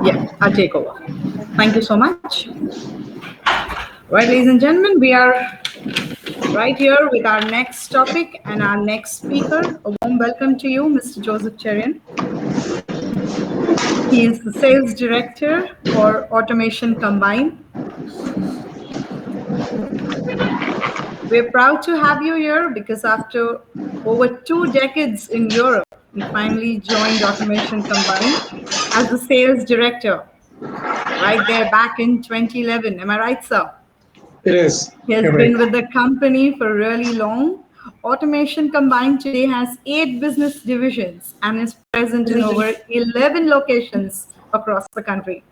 Yeah, I'll take over. Thank you so much. Right, ladies and gentlemen, we are right here with our next topic and our next speaker. A warm welcome to you, Mr. Joseph Cherian. He is the Sales Director for Automation Combine. We're proud to have you here because after over 2 decades in Europe, he finally joined Automation Combine as the Sales Director, right there back in 2011. Am I right, sir? It is. He has been with the company for really long. Automation Combined today has 8 business divisions and is present in over 11 locations across the country.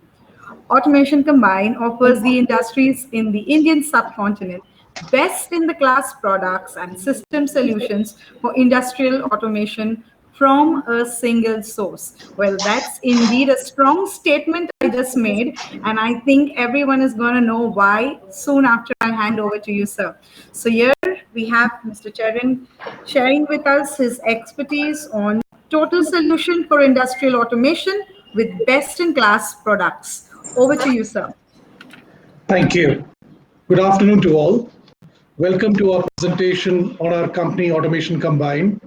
Automation Combined offers the industries in the Indian subcontinent best in the class products and system solutions for industrial automation from a single source. Well, that's indeed a strong statement I just made, and I think everyone is going to know why soon after I hand over to you, sir. So here we have Mr. Cherian sharing with us his expertise on total solution for industrial automation with best-in-class products. Over to you, sir. Thank you. Good afternoon to all. Welcome to our presentation on our company Automation Combine.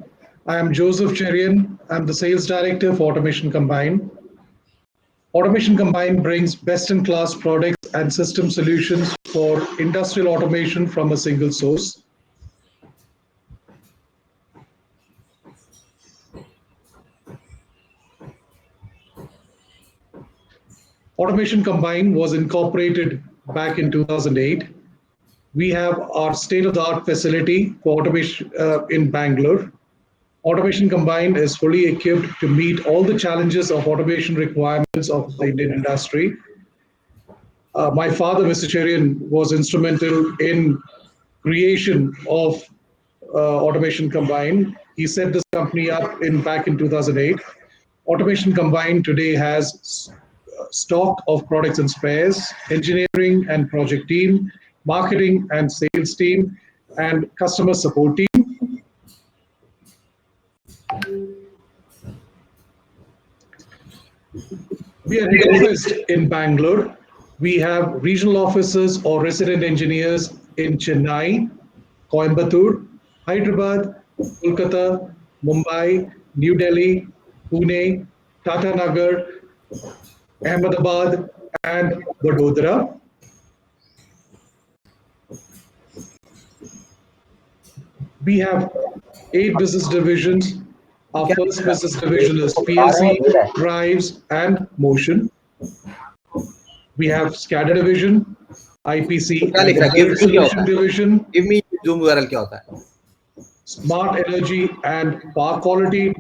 I am Joseph Cherian. I'm the Sales Director for Automation Combine. Automation Combine brings best-in-class products and system solutions for industrial automation from a single source. Automation Combine was incorporated back in 2008. We have our state-of-the-art facility for automation in Bangalore. Automation Combine is fully equipped to meet all the challenges of automation requirements of the Indian industry. My father, Mr. Cherian, was instrumental in creation of Automation Combine. He set this company up back in 2008. Automation Combine today has stock of products and spares, engineering and project team, marketing and sales team, and customer support team. We are based in Bangalore. We have regional offices or resident engineers in Chennai, Coimbatore, Hyderabad, Kolkata, Mumbai, New Delhi, Pune, Tata Nagar, Ahmedabad, and Vadodara. We have 8 business divisions. Our first business division is PLC, drives, and motion. We have SCADA division, IPC, and solution division. Give me Zoom URL क्या होता है? Smart energy and power quality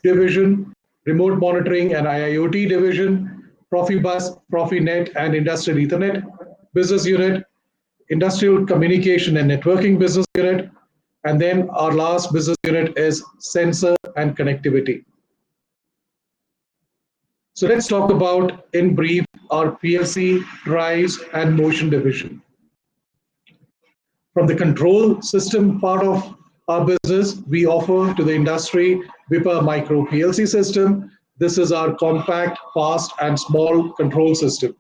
division, remote monitoring and IIoT division, Profibus, Profinet, and Industrial Ethernet business unit, Industrial Communication and Networking business unit, and then our last business unit is Sensor and Connectivity. So let's talk about, in brief, our PLC, drives, and motion division. From the control system part of our business, we offer to the industry WIPA micro PLC system. This is our compact, fast, and small control system.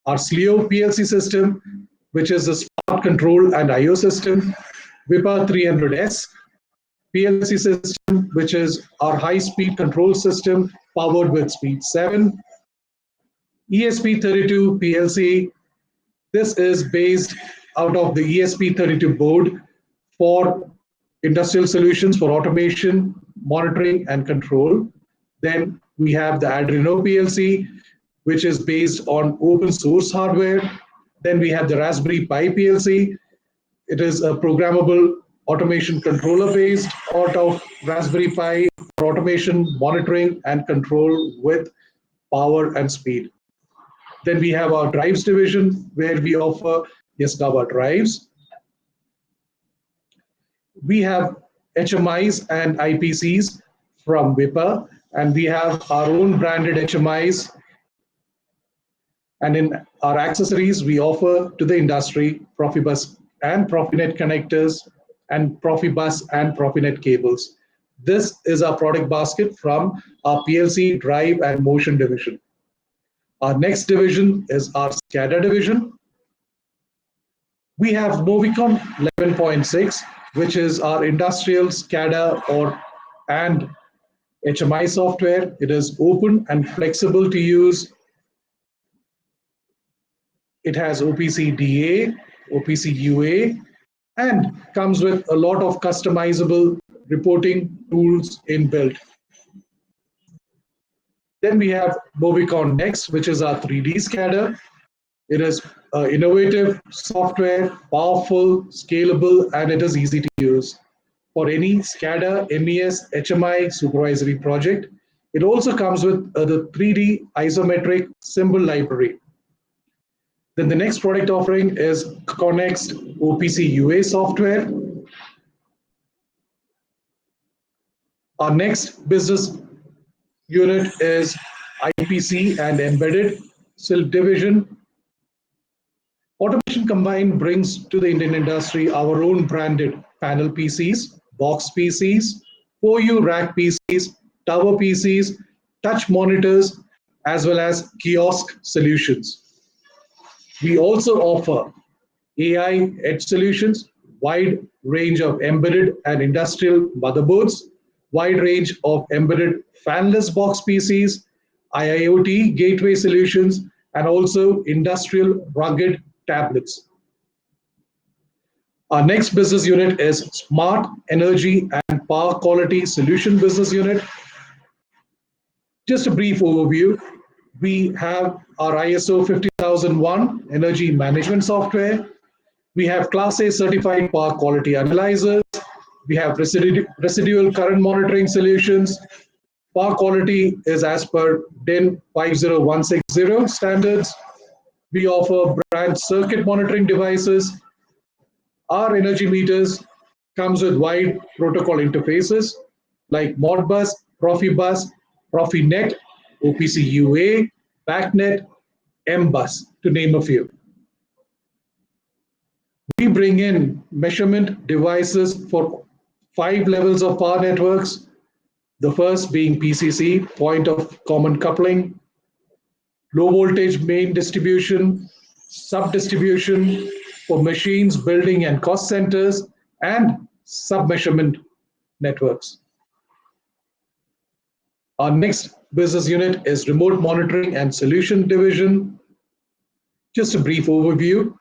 Our SLEO PLC system, which is a smart control and I/O system. WIPA 300S PLC system, which is our high-speed control system powered with speed 7. ESP32 PLC. This is based out of the ESP32 board for industrial solutions for automation, monitoring, and control. Then we have the Arduino PLC, which is based on open source hardware. Then we have the Raspberry Pi PLC. It is a programmable automation controller based out of Raspberry Pi for automation, monitoring, and control with power and speed. Then we have our drives division, where we offer Yaskawa drives. We have HMIs and IPCs from WIPA, and we have our own branded HMIs. And in our accessories, we offer to the industry Profibus and Profinet connectors, and Profibus and Profinet cables. This is our product basket from our PLC, drive, and motion division. Our next division is our SCADA division. We have Movicon 11.6, which is our industrial SCADA and HMI software. It is open and flexible to use. It has OPC DA, OPC UA, and comes with a lot of customizable reporting tools inbuilt. Then we have Movicon Next, which is our 3D SCADA. It is innovative software, powerful, scalable, and it is easy to use for any SCADA, MES, HMI supervisory project. It also comes with the 3D isometric symbol library. Then the next product offering is Connext OPC UA software. Our next business unit is IPC and Embedded SIL division. Automation Combined brings to the Indian industry our own branded panel PCs, box PCs, 4U rack PCs, tower PCs, touch monitors, as well as kiosk solutions. We also offer AI edge solutions, wide range of embedded and industrial motherboards, wide range of embedded fanless box PCs, IIoT gateway solutions, and also industrial rugged tablets. Our next business unit is Smart Energy and Power Quality Solution Business Unit. Just a brief overview. We have our ISO 50001 energy management software. We have Class A certified power quality analyzers. We have residual current monitoring solutions. Power quality is as per DIN 50160 standards. We offer brand circuit monitoring devices. Our energy meters comes with wide protocol interfaces like Modbus, Profibus, Profinet, OPC UA, BACnet, MBus, to name a few. We bring in measurement devices for 5 levels of power networks. The first being PCC, point of common coupling, low voltage main distribution, sub-distribution for machines, building and cost centers, and sub-measurement networks. Our next business unit is Remote Monitoring and Solution Division. Just a brief overview.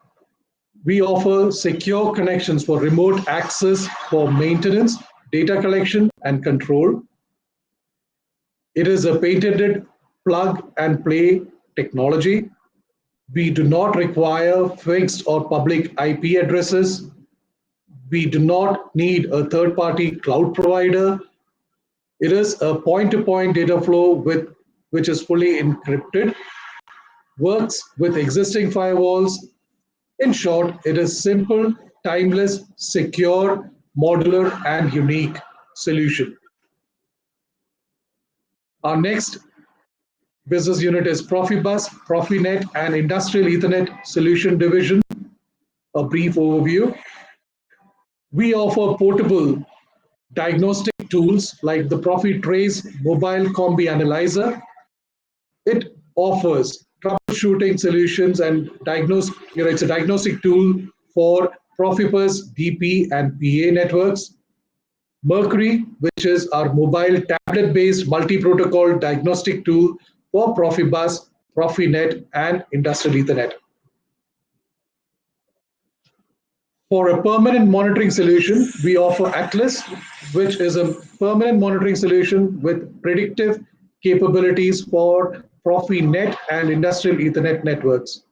We offer secure connections for remote access for maintenance, data collection, and control. It is a patented plug and play technology. We do not require fixed or public IP addresses. We do not need a third-party cloud provider. It is a point-to-point data flow which is fully encrypted, works with existing firewalls. In short, it is simple, timeless, secure, modular, and unique solution. Our next business unit is Profibus, Profinet, and Industrial Ethernet Solution Division. A brief overview. We offer portable diagnostic tools like the ProfiTrace mobile combi analyzer. It offers troubleshooting solutions and it's a diagnostic tool for Profibus, DP, and PA networks. Mercury, which is our mobile tablet-based multi-protocol diagnostic tool for Profibus, Profinet, and Industrial Ethernet. For a permanent monitoring solution, we offer Atlas, which is a permanent monitoring solution with predictive capabilities for Profinet and Industrial Ethernet networks.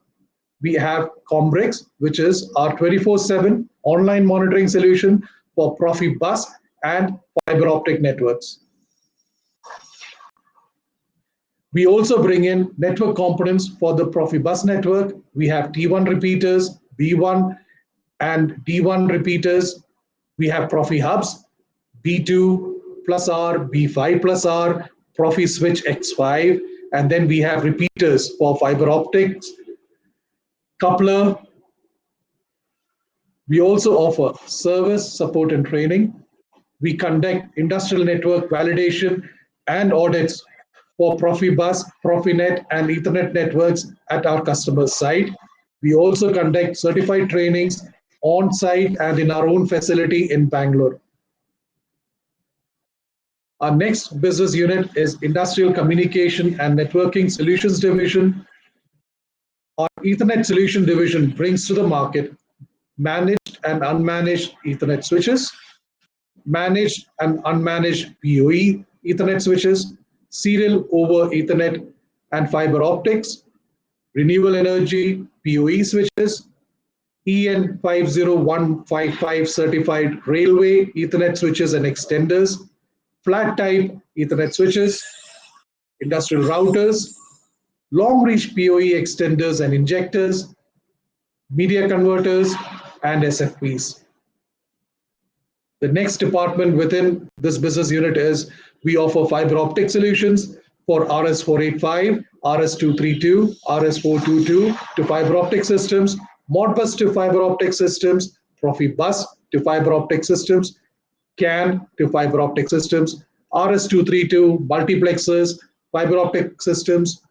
We have Combrix, which is our 24/7 online monitoring solution for Profibus and fiber optic networks. We also bring in network components for the Profibus network. We have T1 repeaters, B1 and D1 repeaters. We have Profi hubs, B2 plus R, B5 plus R, Profi switch X5, and then we have repeaters for fiber optics, coupler. We also offer service, support, and training. We conduct industrial network validation and audits for Profibus, Profinet, and Ethernet networks at our customer site. We also conduct certified trainings on site and in our own facility in Bangalore. Our next business unit is Industrial Communication and Networking Solutions Division. Our Ethernet Solution Division brings to the market managed and unmanaged Ethernet switches, managed and unmanaged PoE Ethernet switches, serial over Ethernet and fiber optics, renewable energy PoE switches, EN 50155 certified railway Ethernet switches and extenders, flat type Ethernet switches, industrial routers, long reach PoE extenders and injectors, media converters, and SFPs. The next department within this business unit is we offer fiber optic solutions for RS485, RS232, RS422 to fiber optic systems, Modbus to fiber optic systems, Profibus to fiber optic systems, CAN to fiber optic systems, RS232 multiplexers, fiber optic systems,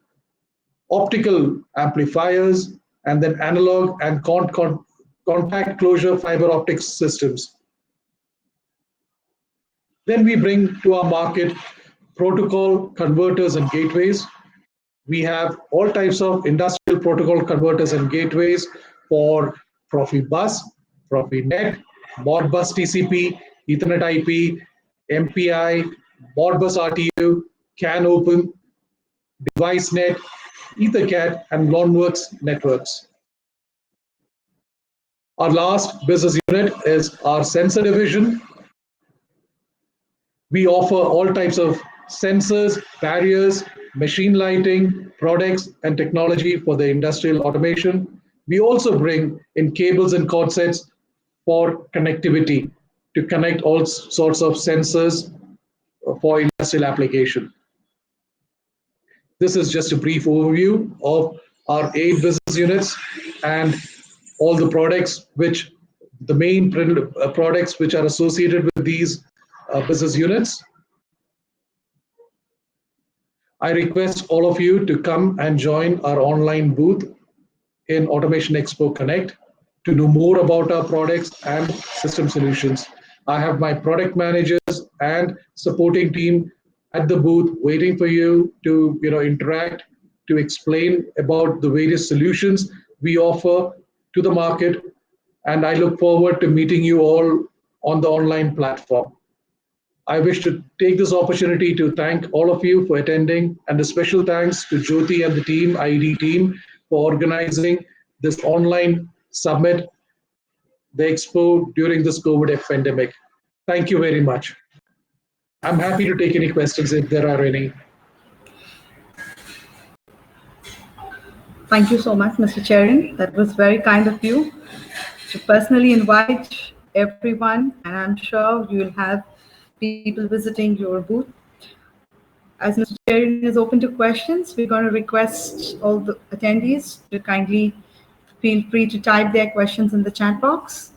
optical amplifiers, and then analog and contact closure fiber optic systems. Then we bring to our market protocol converters and gateways. We have all types of industrial protocol converters and gateways for Profibus, Profinet, Modbus TCP, Ethernet IP, MPI, Modbus RTU, CAN Open, DeviceNet, EtherCAT, and LonWorks networks. Our last business unit is our sensor division. We offer all types of sensors, barriers, machine lighting, products, and technology for the industrial automation. We also bring in cables and cord sets for connectivity to connect all sorts of sensors for industrial application. This is just a brief overview of our 8 business units and all the products which the main products which are associated with these business units. I request all of you to come and join our online booth in Automation Expo Connect to know more about our products and system solutions. I have my product managers and supporting team at the booth waiting for you to interact, to explain about the various solutions we offer to the market, and I look forward to meeting you all on the online platform. I wish to take this opportunity to thank all of you for attending, and a special thanks to Jyoti and the team, IED team, for organizing this online summit, the expo during this COVID pandemic. Thank you very much. I'm happy to take any questions if there are any. Thank you so much, Mr. Cherian. That was very kind of you to personally invite everyone, and I'm sure you will have people visiting your booth. As Mr. Cherian is open to questions, we're going to request all the attendees to kindly feel free to type their questions in the chat box.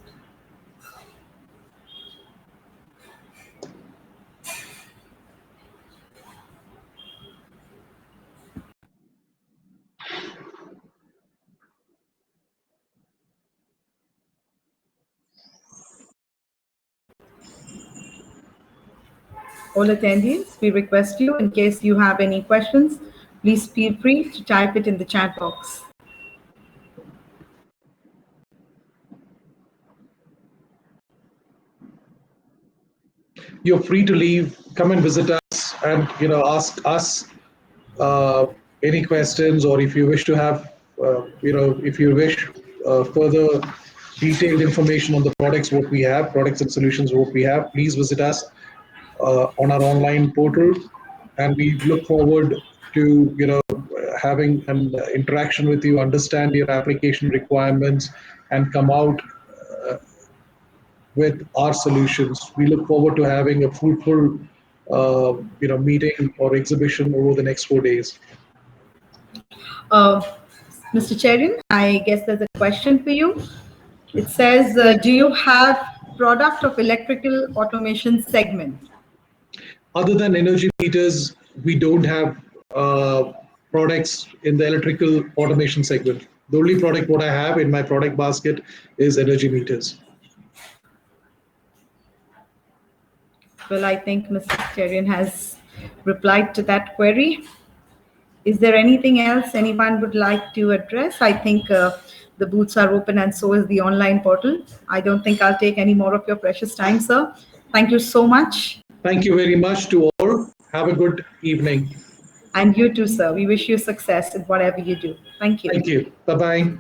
All attendees, we request you, in case you have any questions, please feel free to type it in the chat box. You're free to leave, come and visit us, and ask us any questions, or if you wish to have, if you wish further detailed information on the products what we have, products and solutions what we have, please visit us on our online portal, and we look forward to having an interaction with you, understand your application requirements, and come out with our solutions. We look forward to having a fruitful meeting or exhibition over the next 4 days. Mr. Cherian, I guess there's a question for you. It says, do you have product of electrical automation segment? Other than energy meters, we don't have uh, products in the electrical automation segment. The only product what I have in my product basket is energy meters. Well, I think Mr. Cherian has replied to that query. Is there anything else anyone would like to address? I think the booths are open and so is the online portal. I don't think I'll take any more of your precious time, sir. Thank you so much. Thank you very much to all. Have a good evening. And you too, sir. We wish you success in whatever you do. Thank you. Thank you. Bye bye.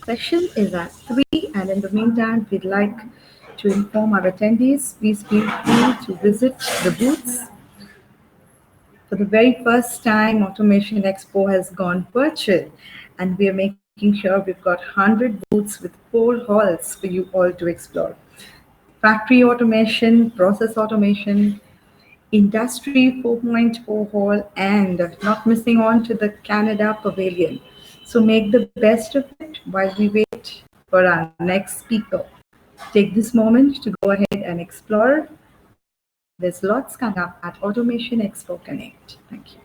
Session is at 3, and in the meantime, we'd like to inform our attendees, please feel free to visit the booths. For the very first time, Automation Expo has gone virtual, and we are making sure we've got 100 booths with 4 halls for you all to explore. Factory automation, process automation, Industry 4.0 hall, and not missing on to the Canada Pavilion. So make the best of it while we wait for our next speaker. Take this moment to go ahead and explore. There's lots coming up at Automation Expo Connect. Thank you.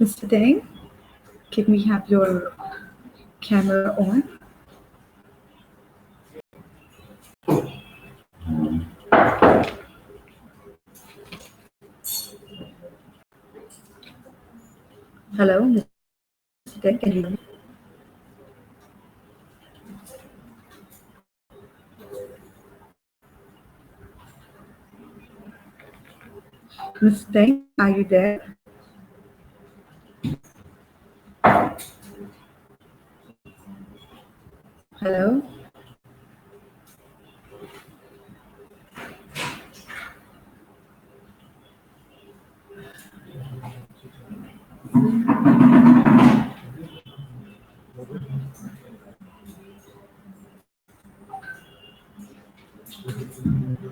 Mr. Deng, can we have your camera on? Hello, Mr. Deng, can you hear me? Mr. Deng, are you there? Hello?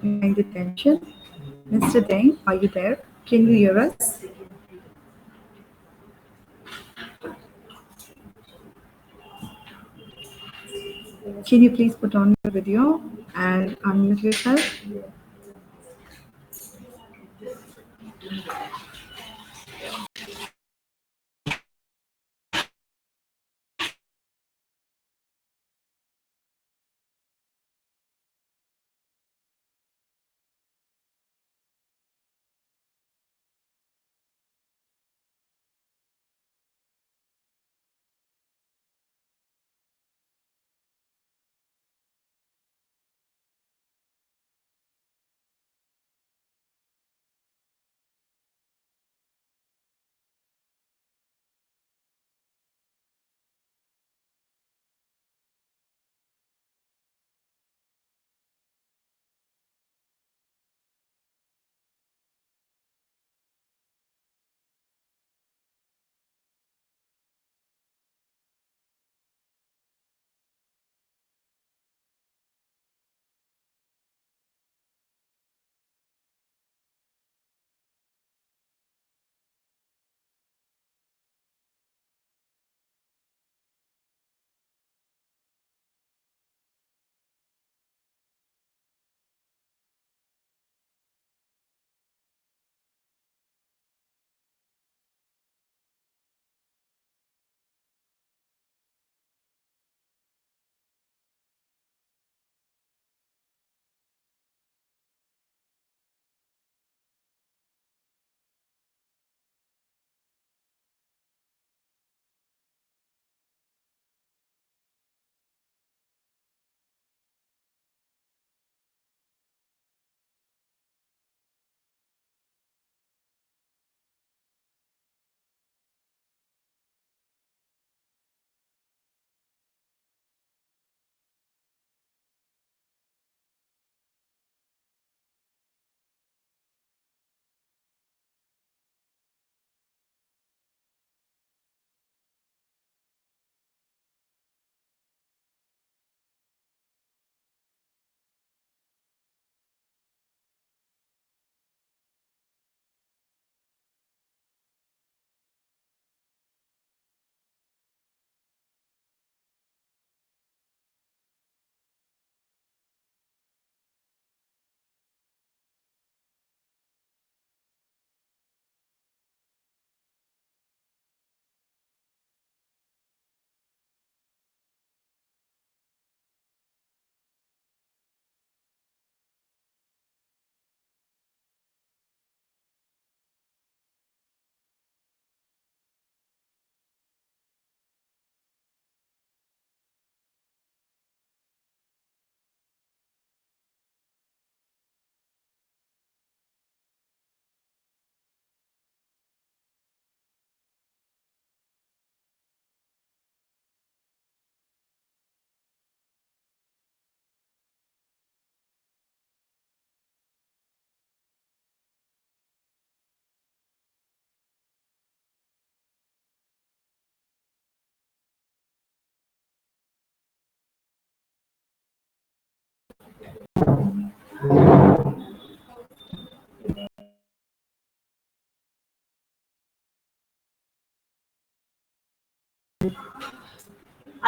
Mind attention. Mr. Deng, are you there? Can you hear us? Can you please put on your video and unmute yourself?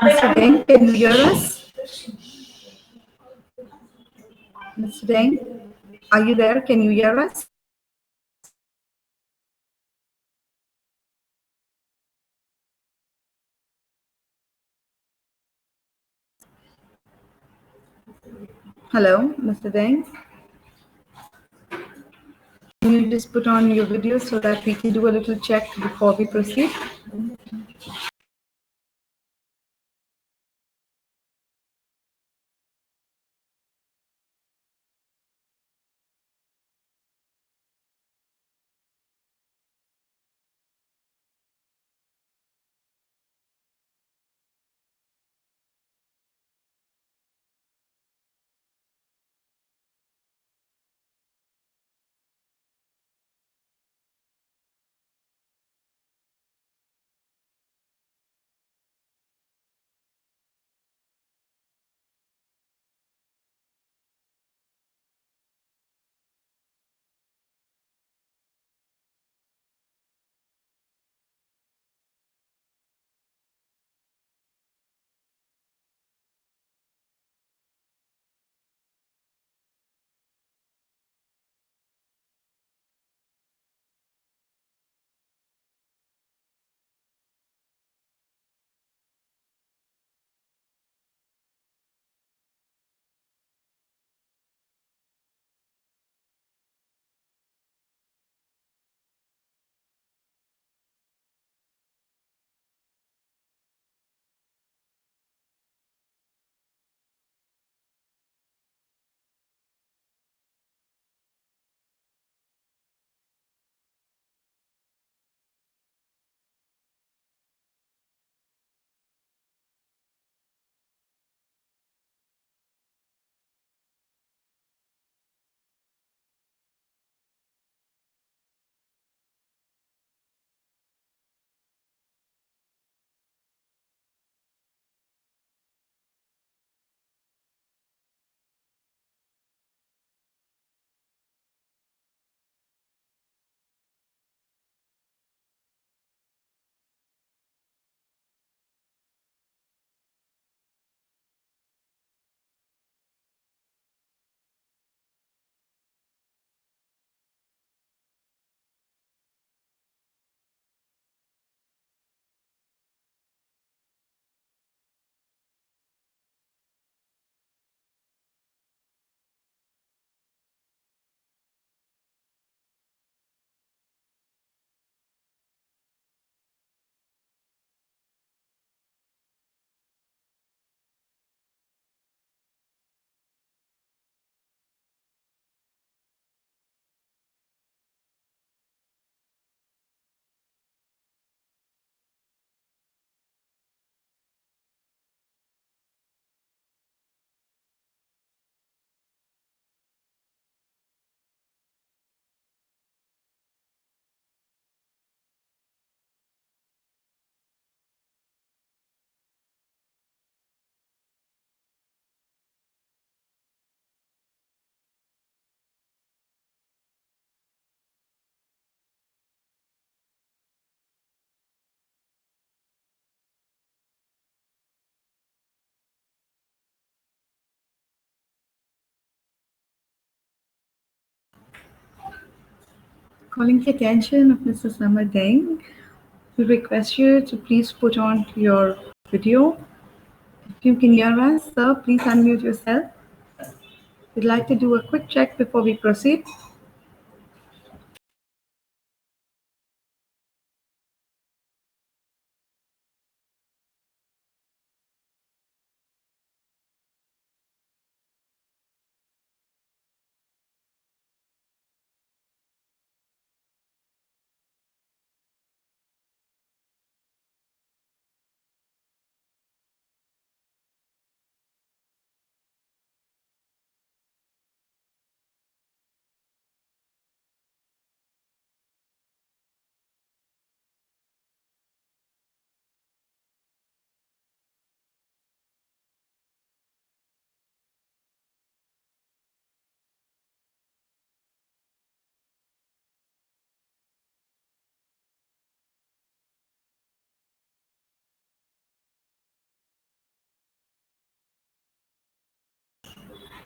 Mr. Deng, can you hear us? Mr. Deng, are you there? Can you hear us? Hello, Mr. Deng. Can you just put on your video so that we can do a little check before we proceed? Calling the attention of Mr. Summer Deng, we request you to please put on your video. If you can hear us, sir, please unmute yourself. We'd like to do a quick check before we proceed.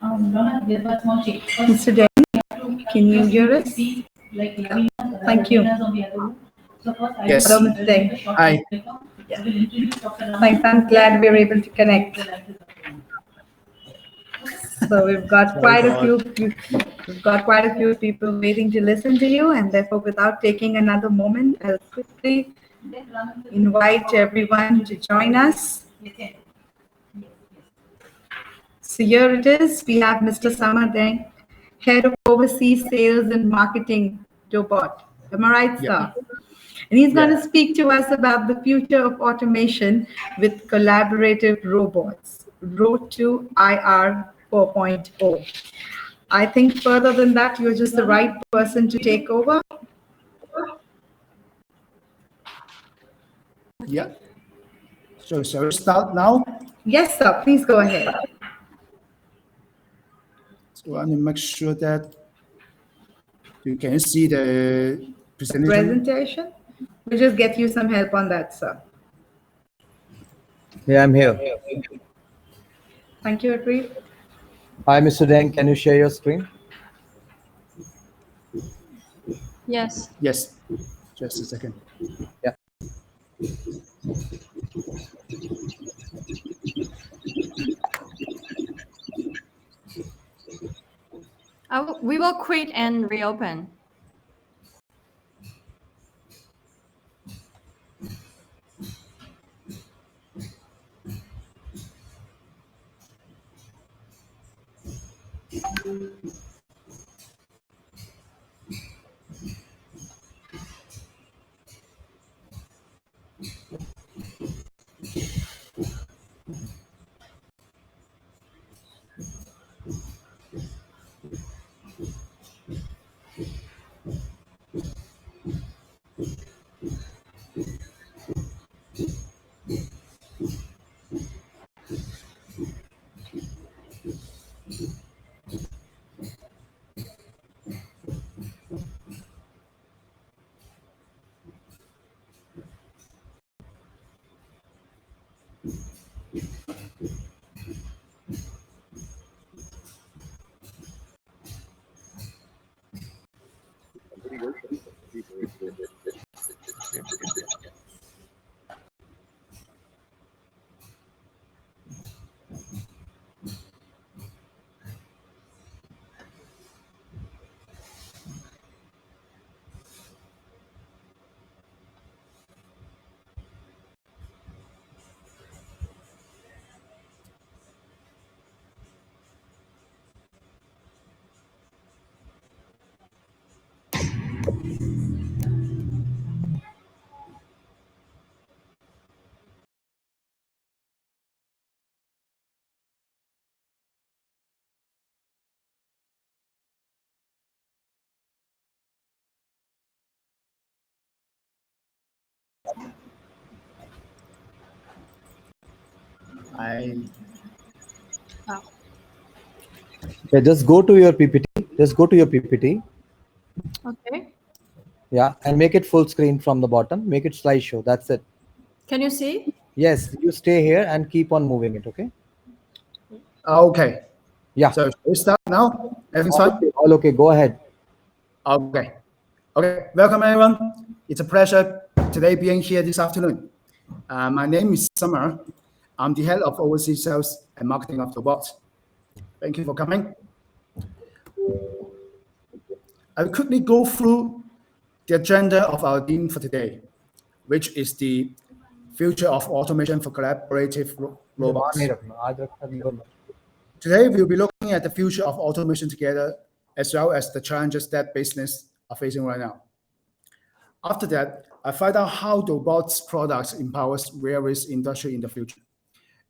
Mr. Deng, can you hear us? Thank you. Yes. Hello, Mr. Deng. Hi. Thanks, I'm glad we're able to connect. So we've got quite a few people waiting to listen to you, and therefore, without taking another moment, I'll quickly invite everyone to join us. So here it is. We have Mr. Summer Deng, Head of Overseas Sales and Marketing, Dobot. Am I right, sir? And he's going to speak to us about the future of automation with collaborative robots, Road to IR 4.0. I think further than that, you're just the right person to take over. Yeah. So shall we start now? Yes, sir. Please go ahead. So I want to make sure that you can see the presentation. Presentation. We'll just get you some help on that, sir. Yeah, I'm here. Thank you, Rfid. Hi, Mr. Deng. Can you share your screen? Yes. Yes. Just a second. Yeah. We will quit and reopen. Yeah, just go to your PPT. Just go to your PPT. Okay. Yeah, and make it full screen from the bottom. Make it slideshow. That's it. Can you see? Yes, you stay here and keep on moving it. Okay. Okay. Yeah. So shall we start now? Everything's All fine? okay. All okay. Go ahead. Okay. Okay. Welcome, everyone. It's a pleasure today being here this afternoon. My name is Summer. I'm the head of overseas sales and marketing of Dobot. Thank you for coming. I'll quickly go through the agenda of our theme for today, which is the future of automation for collaborative robots. Today, we'll be looking at the future of automation together, as well as the challenges that business are facing right now. After that, I find out how Dobot's products empowers various industries in the future,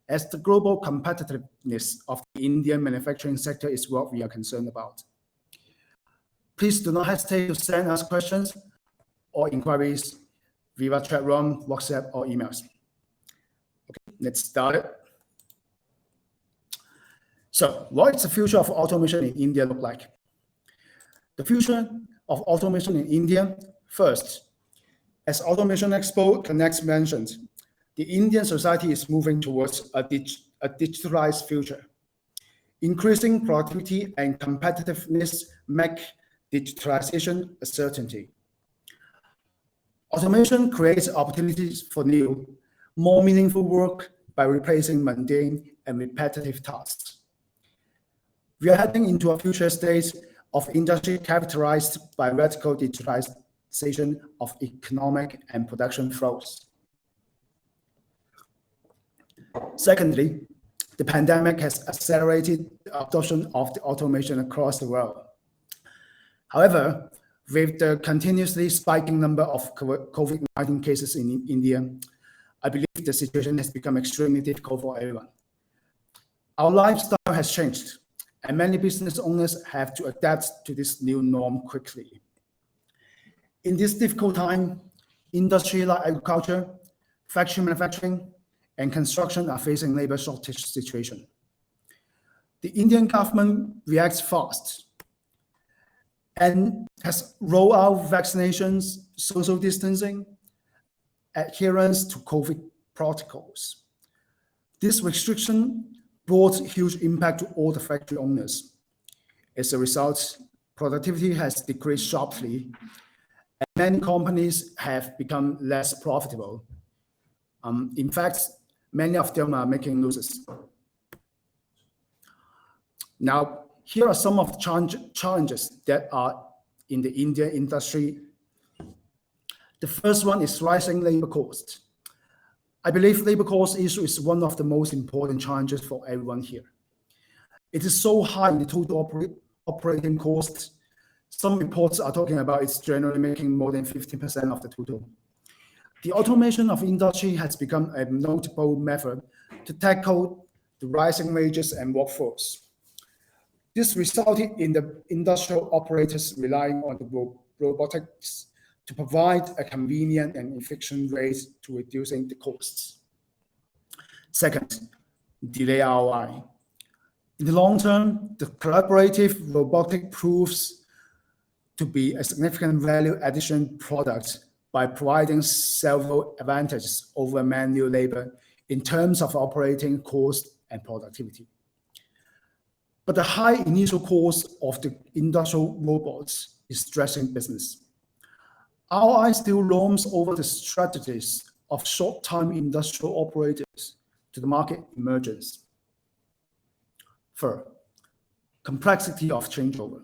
as the global competitiveness of the Indian manufacturing sector is what we are concerned about. Please do not hesitate to send us questions or inquiries via chat room, WhatsApp, or emails. Okay, let's start it. So, what is the future of automation in India look like? The future of automation in India, first, as Automation Expo Connect mentioned, the Indian society is moving towards a digitalized future. Increasing productivity and competitiveness make digitalization a certainty. Automation creates opportunities for new, more meaningful work by replacing mundane and repetitive tasks. We are heading into a future state of industry characterized by vertical digitalization of economic and production flows. Secondly, the pandemic has accelerated the adoption of the automation across the world. However, with the continuously spiking number of COVID-19 cases in India, I believe the situation has become extremely difficult for everyone. Our lifestyle has changed, and many business owners have to adapt to this new norm quickly. In this difficult time, industry like agriculture, factory manufacturing, and construction are facing labor shortage situation. The Indian government reacts fast and has rolled out vaccinations, social distancing, adherence to COVID protocols. This restriction brought huge impact to all the factory owners. As a result, productivity has decreased sharply, and many companies have become less profitable. In fact, many of them are making losses. Now, here are some of the challenges that are in the Indian industry. The first one is rising labor costs. I believe labor cost issue is one of the most important challenges for everyone here. It is so high in the total operating costs. Some reports are talking about it's generally making more than 50% of the total. The automation of industry has become a notable method to tackle the rising wages and workforce. This resulted in the industrial operators relying on the robotics to provide a convenient and efficient way to reducing the costs. Second, delay ROI. In the long term, the collaborative robotic proves to be a significant value addition product by providing several advantages over manual labor in terms of operating cost and productivity. But the high initial cost of the industrial robots is stressing business. ROI still roams over the strategies of short-time industrial operators to the market emergence. Third, complexity of changeover.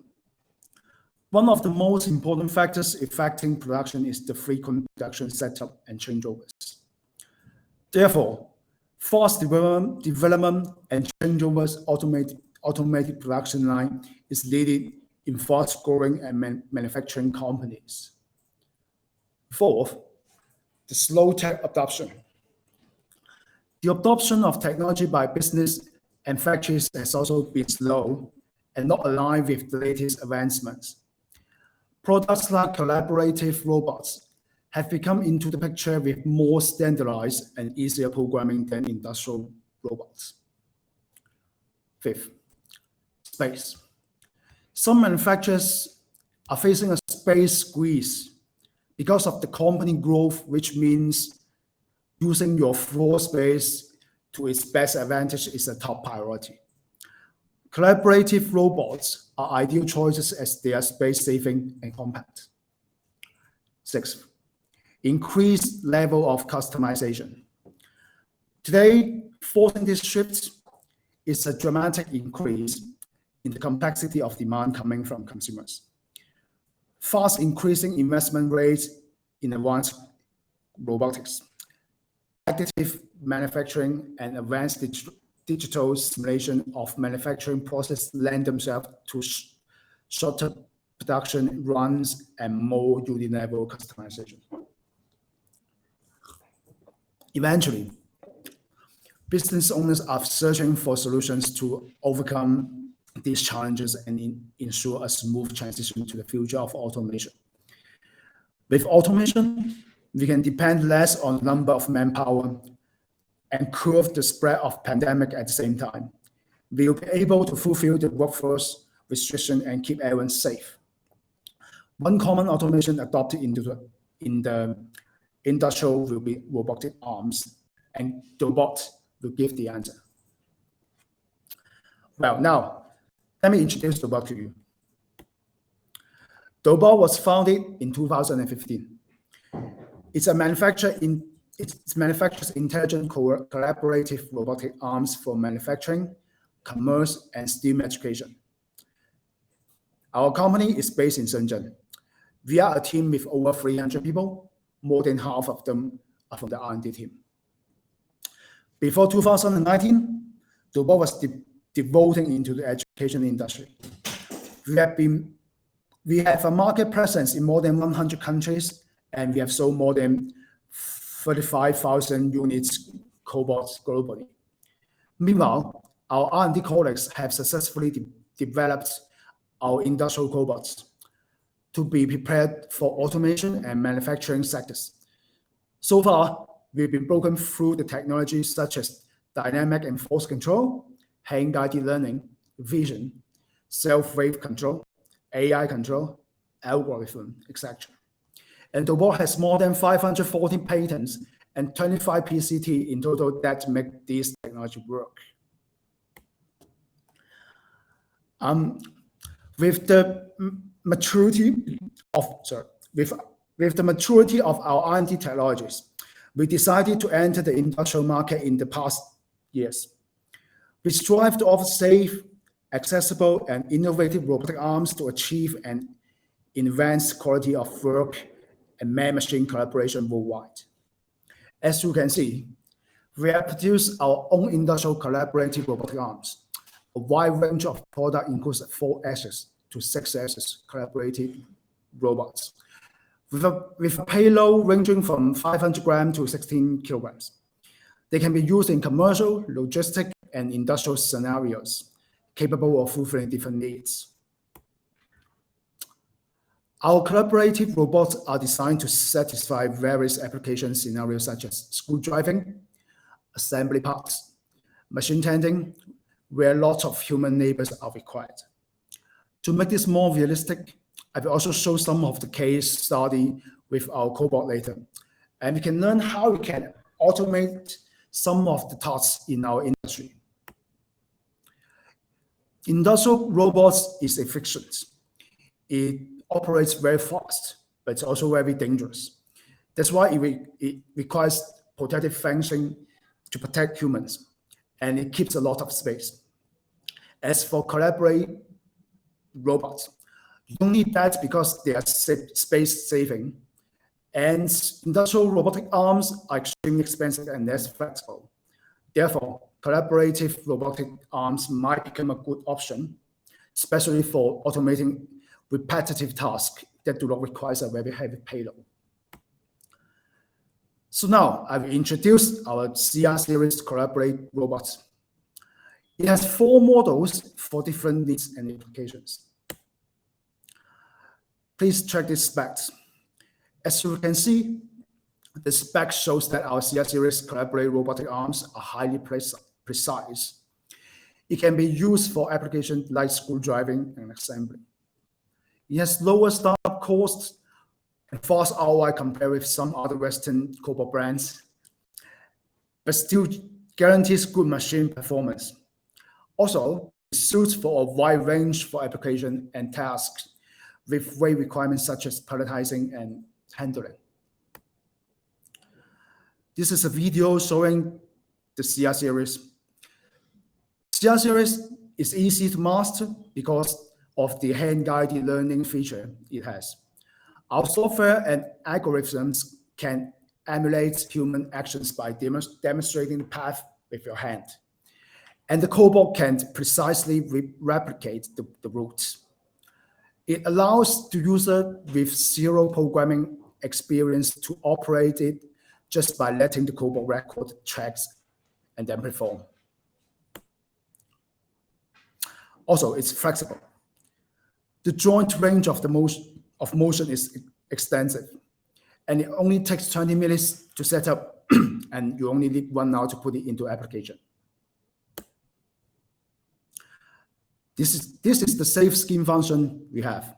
One of the most important factors affecting production is the frequent production setup and changeovers. Therefore, fast development and changeovers automated production line is needed in fast-growing and manufacturing companies. Fourth, the slow tech adoption. The adoption of technology by business and factories has also been slow and not aligned with the latest advancements. Products like collaborative robots have become into the picture with more standardized and easier programming than industrial robots. Fifth, space. Some manufacturers are facing a space squeeze because of the company growth, which means using your floor space to its best advantage is a top priority. Collaborative robots are ideal choices as they are space-saving and compact. Sixth, increased level of customization. Today, forcing this shift is a dramatic increase in the complexity of demand coming from consumers. Fast increasing investment rates in advanced robotics, additive manufacturing, and advanced digital simulation of manufacturing process lend themselves to shorter production runs and more unit-level customization. Eventually, business owners are searching for solutions to overcome these challenges and ensure a smooth transition to the future of automation. With automation, we can depend less on the number of manpower and curb the spread of pandemic at the same time. We will be able to fulfill the workforce restriction and keep everyone safe. One common automation adopted in the industrial will be robotic arms, and Dobot will give the answer. Well, now, let me introduce Dobot to you. Dobot was founded in 2015. It manufactures intelligent collaborative robotic arms for manufacturing, commerce, and STEAM education. Our company is based in Shenzhen. We are a team with over 300 people. More than half of them are from the R&D team. Before 2019, Dobot was devoting into the education industry. We have a market presence in more than 100 countries, and we have sold more than 35,000 units cobots globally. Meanwhile, our R&D colleagues have successfully developed our industrial cobots to be prepared for automation and manufacturing sectors. So far, we've been broken through the technologies such as dynamic and force control, hand-guided learning, vision, self-wave control, AI control, algorithm, etc. And Dobot has more than 540 patents and 25 PCT in total that make this technology work. With the maturity of our R&D technologies, we decided to enter the industrial market in the past years. We strive to offer safe, accessible, and innovative robotic arms to achieve an advanced quality of work and man-machine collaboration worldwide. As you can see, we have produced our own industrial collaborative robotic arms. A wide range of product includes 4 axis to 6 axis collaborative robots with a payload ranging from 500 grams to 16 kilograms. They can be used in commercial, logistic, and industrial scenarios, capable of fulfilling different needs. Our collaborative robots are designed to satisfy various application scenarios such as school driving, assembly parts, machine tending, where lots of human labors are required. To make this more realistic, I will also show some of the case study with our cobot later, and we can learn how we can automate some of the tasks in our industry. Industrial robots is efficient. It operates very fast, but it's also very dangerous. That's why it requires protective fencing to protect humans, and it keeps a lot of space. As for collaborative robots, you don't need that because they are space saving, and industrial robotic arms are extremely expensive and less flexible. Therefore, collaborative robotic arms might become a good option, especially for automating repetitive tasks that do not require a very heavy payload. So now I will introduce our CR series collaborative robots. It has 4 models for different needs and applications. Please check these specs. As you can see, the spec shows that our CR series collaborative robotic arms are highly precise. It can be used for applications like school driving and assembly. It has lower startup costs and fast ROI compared with some other Western cobot brands, but still guarantees good machine performance. Also, it suits for a wide range for application and tasks with weight requirements such as palletizing and handling. This is a video showing the CR series. CR series is easy to master because of the hand-guided learning feature it has. Our software and algorithms can emulate human actions by demonstrating the path with your hand. And the cobot can precisely replicate the routes. It allows the user with 0 programming experience to operate it just by letting the cobot record tracks and then perform. Also, it's flexible. The joint range of motion is extensive, and it only takes 20 minutes to set up, and you only need 1 hour to put it into application. This is the safe skin function we have.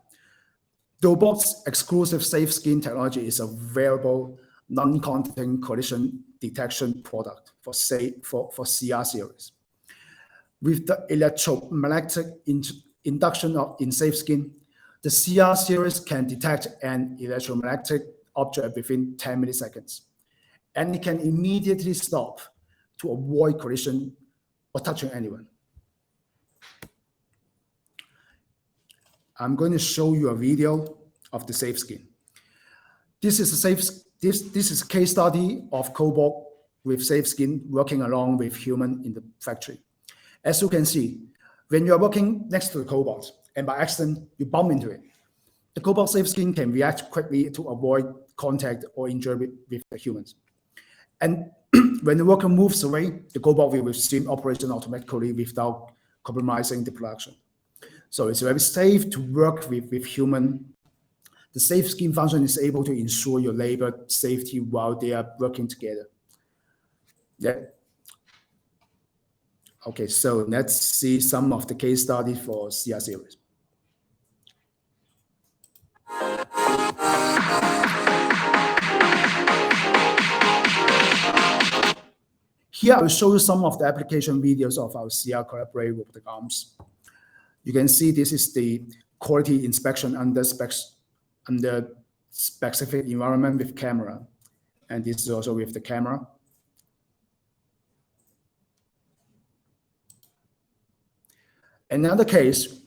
Dobot's exclusive safe skin technology is a wearable, non-contact collision detection product for CR series. With the electromagnetic induction in safe skin, the CR series can detect an electromagnetic object within 10 milliseconds, and it can immediately stop to avoid collision or touching anyone. I'm going to show you a video of the safe skin. This is a case study of Cobalt with safe skin working along with human in the factory. As you can see, when you are working next to the Cobalt and by accident you bump into it, the Cobalt safe skin can react quickly to avoid contact or injury with the humans. And when the worker moves away, the Cobalt will resume operation automatically without compromising the production. So it's very safe to work with human. The safe skin function is able to ensure your labor safety while they are working together. Yeah. Okay, so let's see some of the case studies for CR series. Here I will show you some of the application videos of our CR collaborative robotic arms. You can see this is the quality inspection under specific environment with camera. And this is also with the camera. Another case,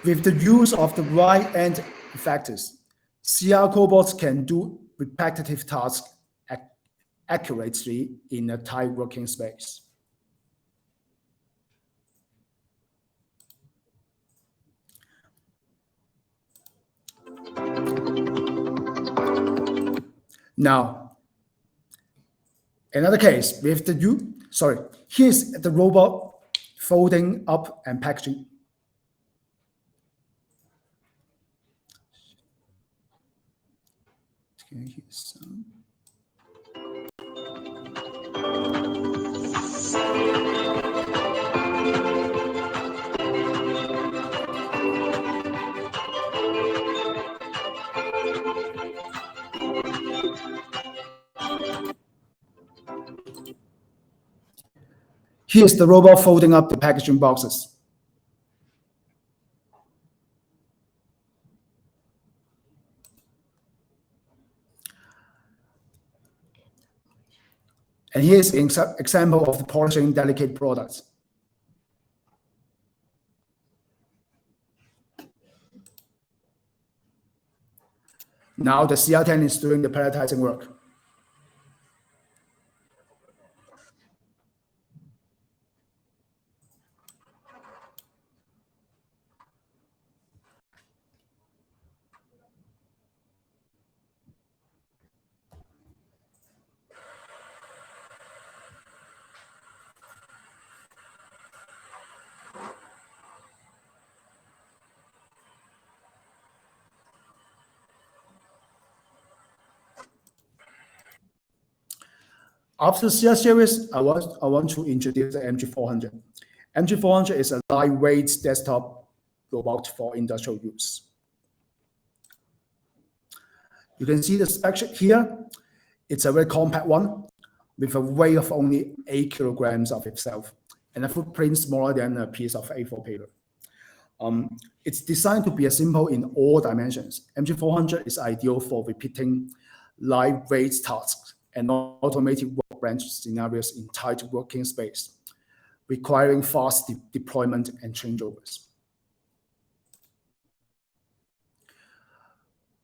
with the use of the right-hand effectors, CR cobots can do repetitive tasks accurately in a tight working space. Now, another case with the here's the robot folding up and packaging. Okay, here's some. Here's the robot folding up the packaging boxes. And here's an example of the polishing delicate products. Now the CR10 is doing the palletizing work. After the CR series, I want to introduce the MG400. MG400 is a lightweight desktop robot for industrial use. You can see the spec sheet here. It's a very compact one with a weight of only 8 kilograms of itself and a footprint smaller than a piece of A4 paper. It's designed to be simple in all dimensions. MG400 is ideal for repeating lightweight tasks and automated workbench scenarios in tight working space, requiring fast deployment and changeovers.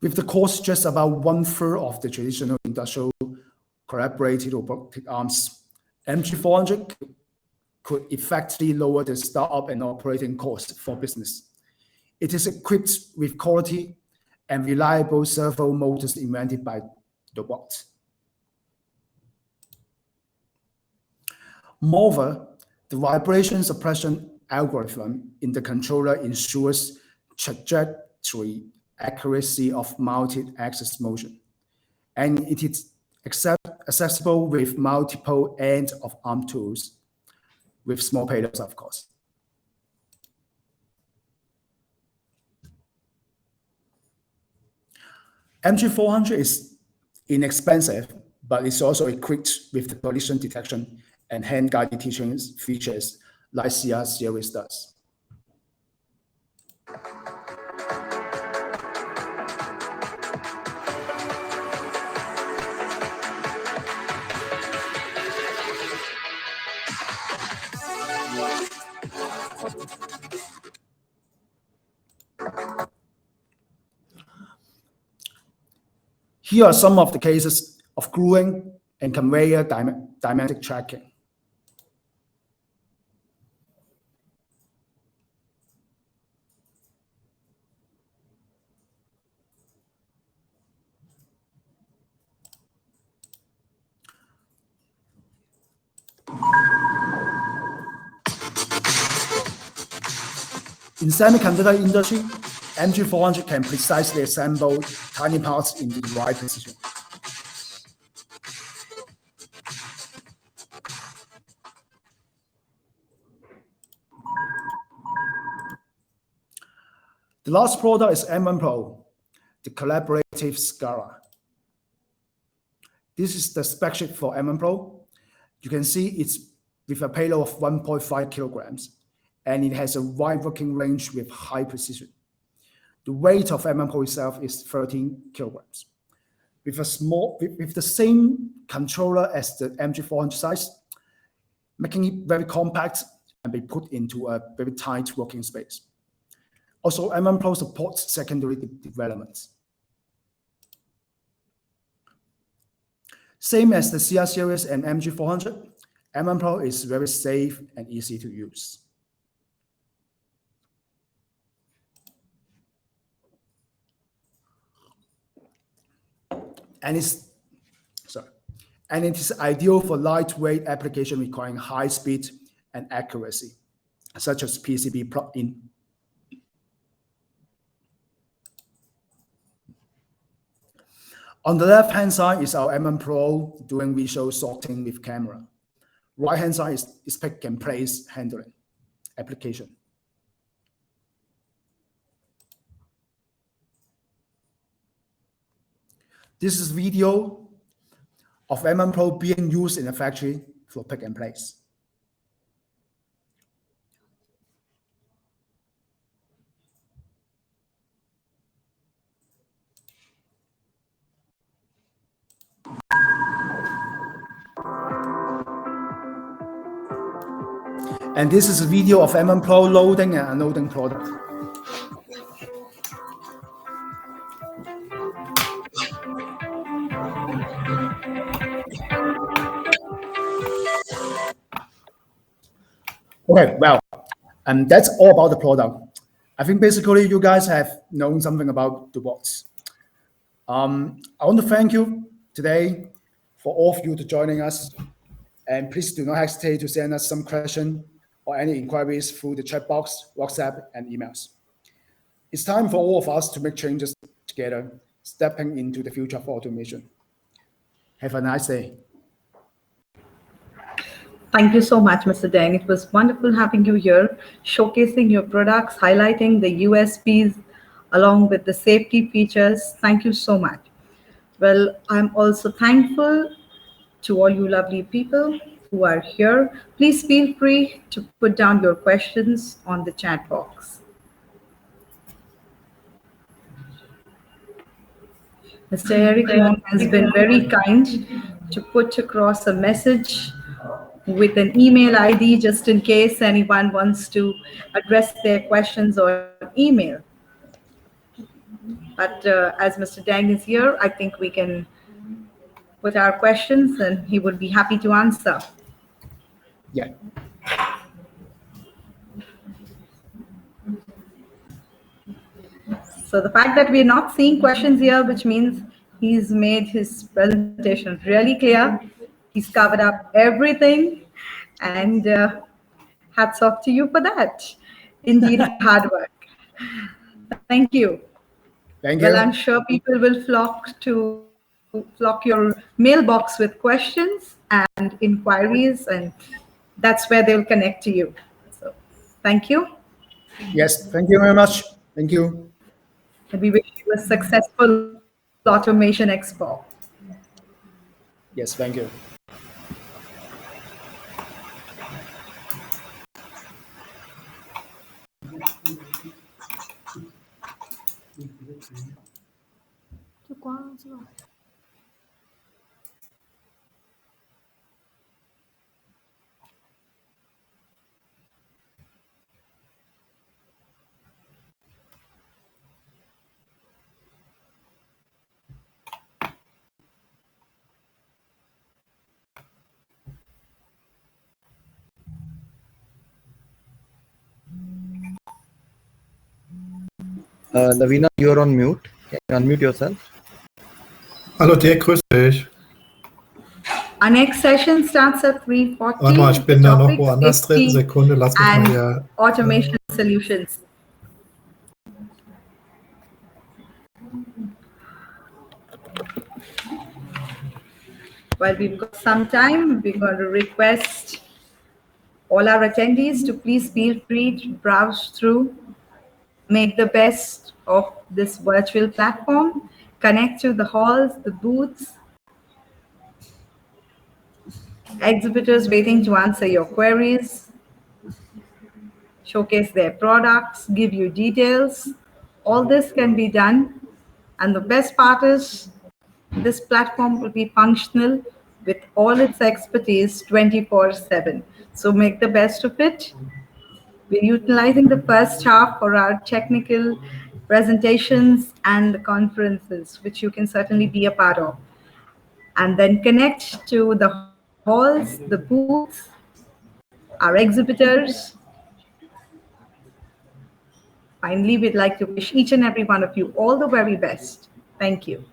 With the cost just about 1/3 of the traditional industrial collaborative robotic arms, MG400 could effectively lower the startup and operating costs for business. It is equipped with quality and reliable servo motors invented by Dobot. Moreover, the vibration suppression algorithm in the controller ensures trajectory accuracy of multi-axis motion, and it is accessible with multiple end-of-arm tools with small payloads, of course. MG400 is inexpensive, but it's also equipped with the collision detection and hand-guided teaching features like CR series does. Here are some of the cases of gluing and conveyor dimension tracking. In semiconductor industry, MG400 can precisely assemble tiny parts into the right position. The last product is M1 Pro, the collaborative Scala. This is the spec sheet for M1 Pro. You can see it's with a payload of 1.5 kilograms, and it has a wide working range with high precision. The weight of M1 Pro itself is 13 kilograms. With the same controller as the MG400 size, making it very compact and be put into a very tight working space. Also, M1 Pro supports secondary developments. Same as the CR series and MG400, M1 Pro is very safe and easy to use. And it is ideal for lightweight application requiring high speed and accuracy, such as PCB plug-in. On the left-hand side is our M1 Pro doing visual sorting with camera. Right-hand side is pick and place handling application. This is video of M1 Pro being used in a factory for pick and place. And this is a video of M1 Pro loading and unloading product. Okay, well, and that's all about the product. I think basically you guys have known something about the bots. I want to thank you today for all of you to joining us. And please do not hesitate to send us some question or any inquiries through the chat box, WhatsApp, and emails. It's time for all of us to make changes together, stepping into the future of automation. Have a nice day. Thank you so much, Mr. Deng. It was wonderful having you here, showcasing your products, highlighting the USPs along with the safety features. Thank you so much. Well, I'm also thankful to all you lovely people who are here. Please feel free to put down your questions on the chat box. Mr. Eric Wong has been very kind to put across a message with an email ID just in case anyone wants to address their questions or email. But as Mr. Deng is here, I think we can put our questions and he would be happy to answer. Yeah. So the fact that we're not seeing questions here, which means he's made his presentation really clear. He's covered up everything, and hats off to you for that. Indeed, hard work. Thank you. Thank you. Well, I'm sure people will flock your mailbox with questions and inquiries, and that's where they'll connect to you. So thank you. Yes, thank you very much. Thank you. And we wish you a successful Automation Expo. Yes, thank you. Lavina, you're on mute. Can you unmute yourself? Hallo Dirk, grüß dich. Our next session starts at 3:40. Warte mal, ich bin da noch woanders drin. Sekunde, lass mich mal and hier. automation solutions. While we've got some time, we're going to request all our attendees to please feel free to browse through, make the best of this virtual platform, connect to the halls, the booths, exhibitors waiting to answer your queries, showcase their products, give you details. All this can be done. And the best part is this platform will be functional with all its expertise 24/7. So make the best of it. We're utilizing the first half for our technical presentations and the conferences, which you can certainly be a part of. And then connect to the halls, the booths, our exhibitors. Finally, we'd like to wish each and every one of you all the very best. Thank you.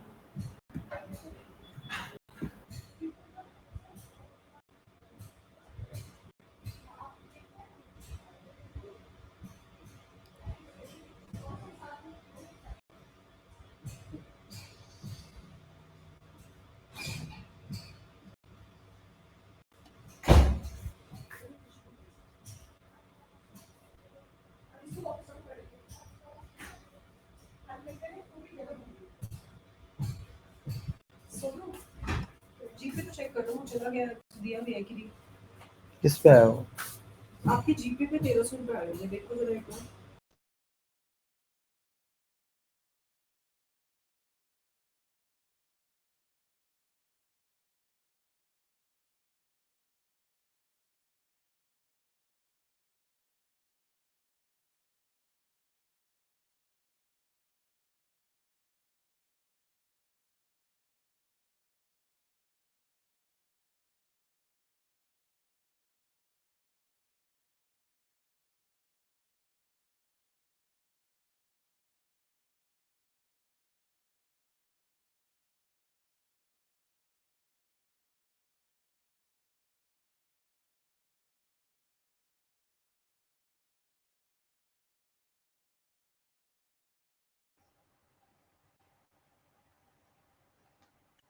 किस पे आया हो? आपकी GP पे 1300 रुपए आए हैं, देखो जरा एक बार।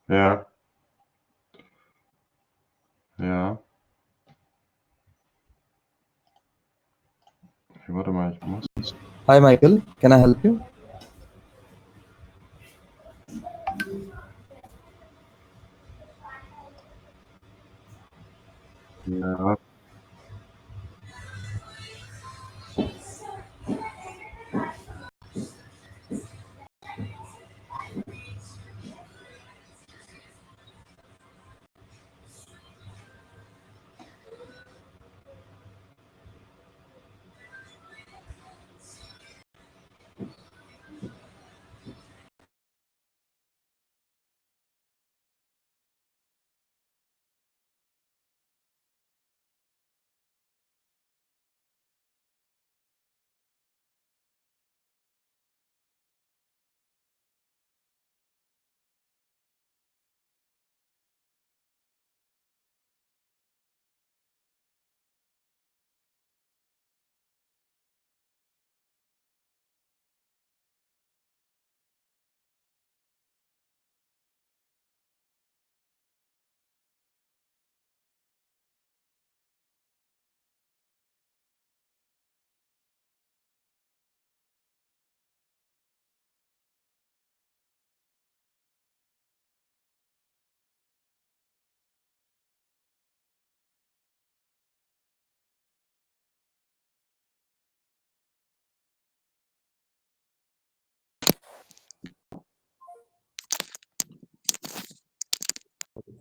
Ja. Ja. Okay, warte mal, ich muss. Hi, Michael. Can I help you? Ja.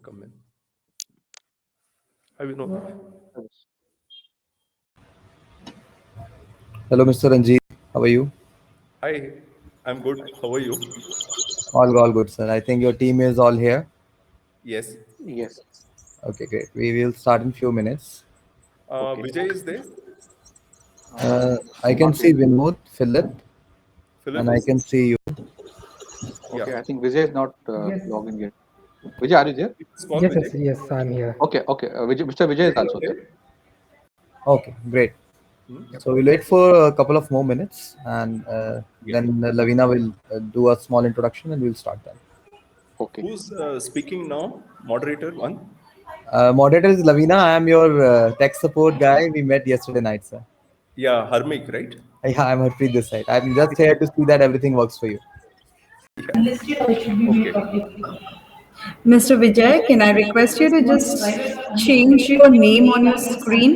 Come in. Hi, Vinod. Hello, Mr. Ranjit. How are you? Hi, I'm good. How are you? All good, sir. I think your team is all here. Yes. Okay, great. We will start in few minutes. Vijay is there? I can see Vinod, Philippe, Philippe? And I can see you. Okay, Yeah. I think Vijay is not Yes. logged in yet. Vijay, are you there? Small Yes, Vijay. yes, I'm here. Okay, okay. Mr. Vijay is also there. Okay, great. Hmm? So we'll wait for a couple of more minutes, and Yeah. then Lavina will do a small introduction, and we'll start then. Okay. Who's speaking now? Moderator one? Moderator is Lavina. I am your tech support guy. We met yesterday night, sir. Yeah, Harmik, right? Yeah, I'm Rfid this side. I'm just here to see that everything works for you. Okay. Mr. Vijay, can I request you to just change your name on your screen?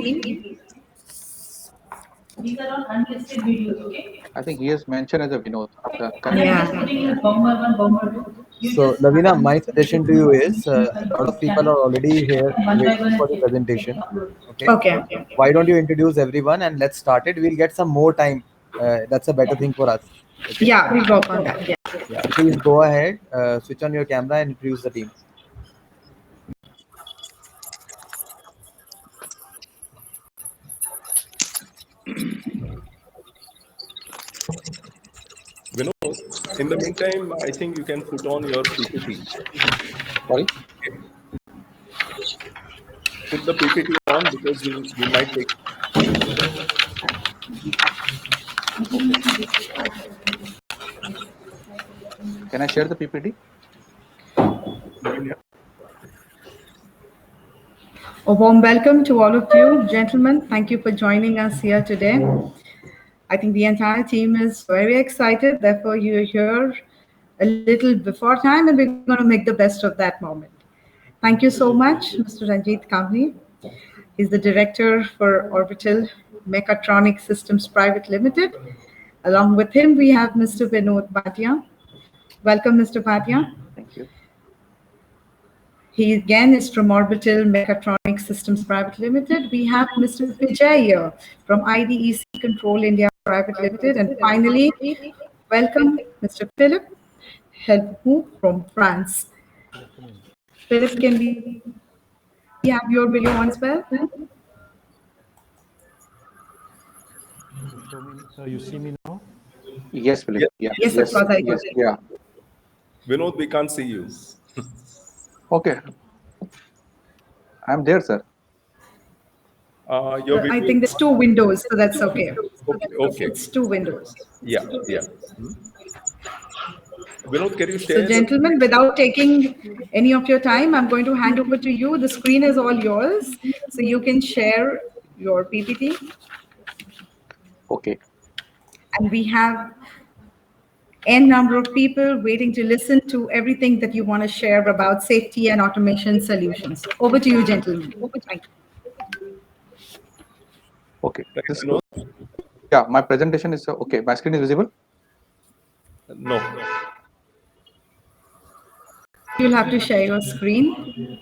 These are all unlisted videos, okay? I think he is mentioned as a Vinod. After And correct. I'm just putting in a bomber one, bomber two. You So, just Lavina, have my to suggestion to you is change a on lot YouTube of people channel. are already here And one by waiting one, for the you presentation. upload. Okay. Okay. Why don't you introduce everyone and let's start it? We'll get some more time. That's a better thing for us. Okay. Yeah, we work on that. Yeah. Yeah. Please go ahead, switch on your camera and introduce the team. Vinod, in the meantime, I think you can put on your PPT. Sorry. Put the PPT on because we might take. Can I share the PPT? A warm welcome to all of you, gentlemen. Thank you for joining us here today. I think the entire team is very excited. Therefore, you're here a little before time, and we're going to make the best of that moment. Thank you so much, Mr. Ranjit Kambil. He's the director for Orbital Mekatronik Systems Private Limited. Along with him, we have Mr. Vinod Bhatia. Welcome, Mr. Bhatia. Thank you. He again is from Orbital Mekatronik Systems Private Limited. We have Mr. Vijay here from IDEC Control India Private Limited. And finally, welcome Mr. Philippe Hellomoov from France. Philippe, can we have your video on as well? You see me now? Yes, Philippe. Yeah. Yes, of course, I Yes. do. Yeah. Vinod, we can't see you. Okay. I'm there, sir. Your I video. think there's two windows, so that's okay. Okay. It's two windows. Yeah. Hmm? Vinod, can you So, share? gentlemen, without taking any of your time, I'm going to hand over to you. The screen is all yours, so you can share your PPT. Okay. And we have n number of people waiting to listen to everything that you want to share about safety and automation solutions. Over to you, gentlemen. Thank you. Okay. Thanks, Vinod. Yeah, my presentation is okay. My screen is visible. No. You'll have to share your screen.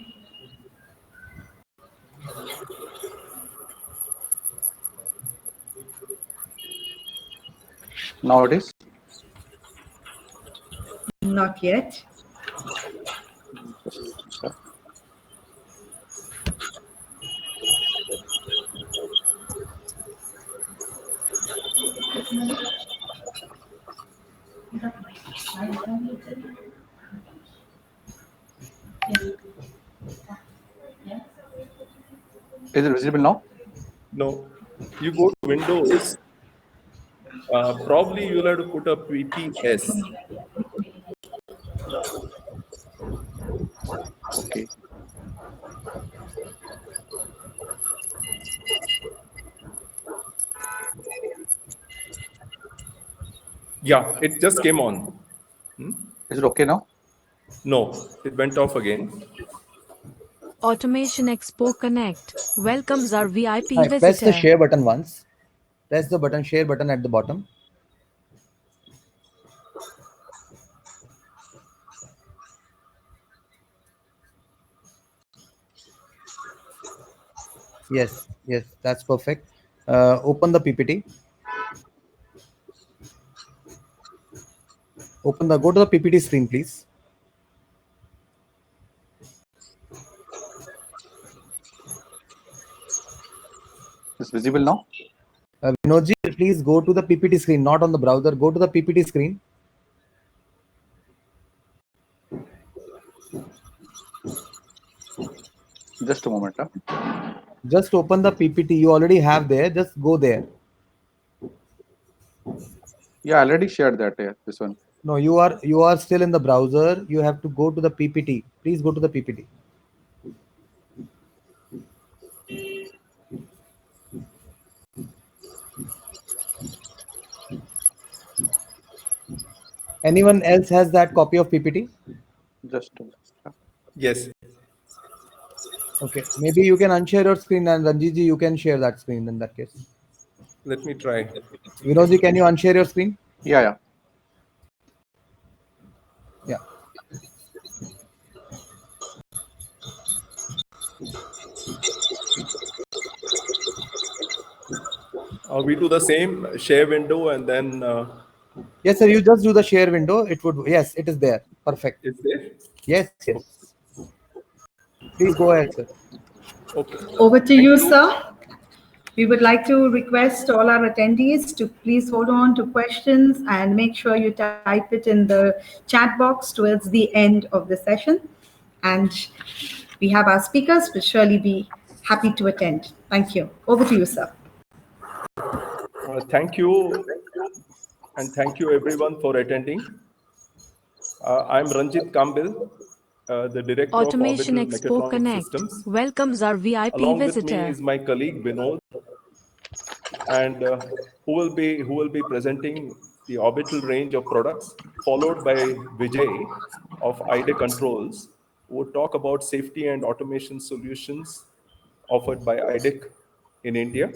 Now it is. Not yet. Is it visible now? No. You go to Windows. Probably you'll have to put a PPS. Okay. Yeah, it just came on. Is it okay now? No, it went off again. Automation Expo Connect welcomes our VIP Press visitor. the share button once. Press the button, share button at the bottom. Yes, that's perfect. Open the PPT. Go to the PPT screen, please. It's visible now. Vinodji, please go to the PPT screen, not on the browser. Go to the PPT screen. Just a moment. Huh? Just open the PPT. You already have there. Just go there. Yeah, I already shared that. Yeah, this one. No, you are still in the browser. You have to go to the PPT. Please go to the PPT. Anyone else has that copy of PPT? Just a moment. Huh? Yes. Okay, maybe you can unshare your screen, and Ranjitji, you can share that screen in that case. Let me try. Vinodji, can you unshare your screen? Yeah, yeah. Yeah. We do the same share window and then. Yes, sir. You just do the share window. It would. Yes, it is there. Perfect. Is there? Yes, yes. Please go ahead, sir. Okay. Over to you, sir. We would like to request all our attendees to please hold on to questions and make sure you type it in the chat box towards the end of the session. And we have our speakers will surely be happy to attend. Thank you. Over to you, sir. Thank you. And thank you everyone for attending. I'm Ranjit Kambil, the Director Automation of Orbital Expo Mekatronik Connect Systems. welcomes our VIP Along with me visitor. is my colleague Vinod, and who will be presenting the Orbital range of products, followed by Vijay of IDEC Controls, who will talk about safety and automation solutions offered by IDEC in India.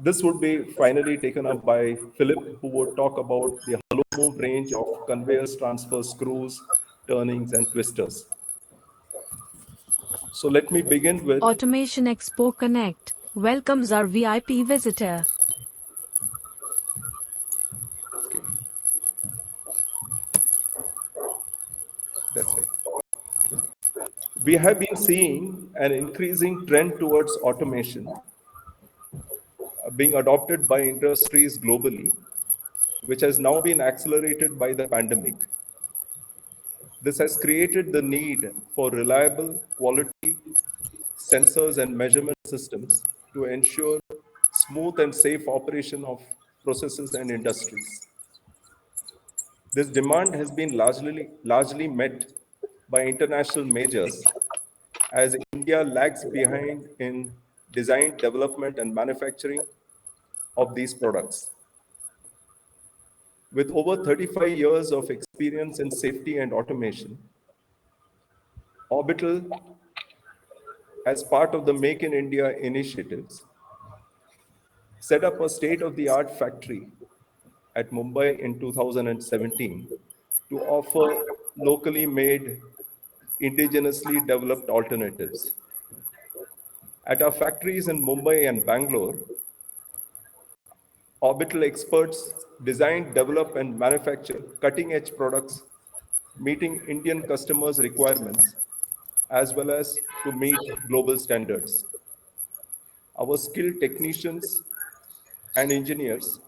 This would be finally taken up by Philippe, who would talk about the Hellomoov range of conveyors, transfer screws, turnings, and twisters. So let me begin with Automation Expo Connect welcomes our VIP visitor. Okay. That's right. We have been seeing an increasing trend towards automation being adopted by industries globally, which has now been accelerated by the pandemic. This has created the need for reliable quality sensors and measurement systems to ensure smooth and safe operation of processes and industries. This demand has been largely met by international majors, as India lags behind in design, development, and manufacturing of these products. With over 35 years of experience in safety and automation, Orbital, as part of the Make in India initiatives, set up a state-of-the-art factory at Mumbai in 2017 to offer locally made, indigenously developed alternatives. At our factories in Mumbai and Bangalore, Orbital experts design, develop, and manufacture cutting-edge products meeting Indian customers' requirements, as well as to meet global standards. Our skilled technicians and engineers,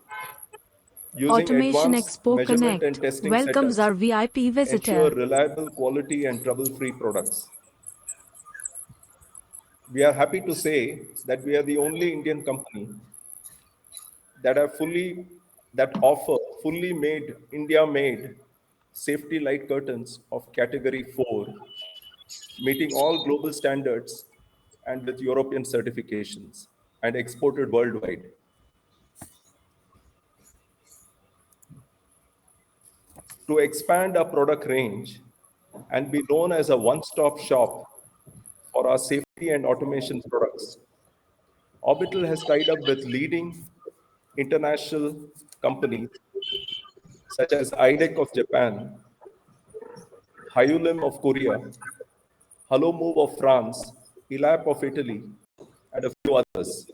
using Automation advanced Expo measurement and Connect testing welcomes setups, our VIP ensure visitor. reliable quality and trouble-free products. We are happy to say that we are the only Indian company that offer fully made, India-made safety light curtains of category 4, meeting all global standards and with European certifications, and exported worldwide. To expand our product range and be known as a one-stop shop for our safety and automation products, Orbital has tied up with leading international companies such as IDEC of Japan, Hyulim of Korea, Hellomoov of France, Philippe of Italy, and a few others.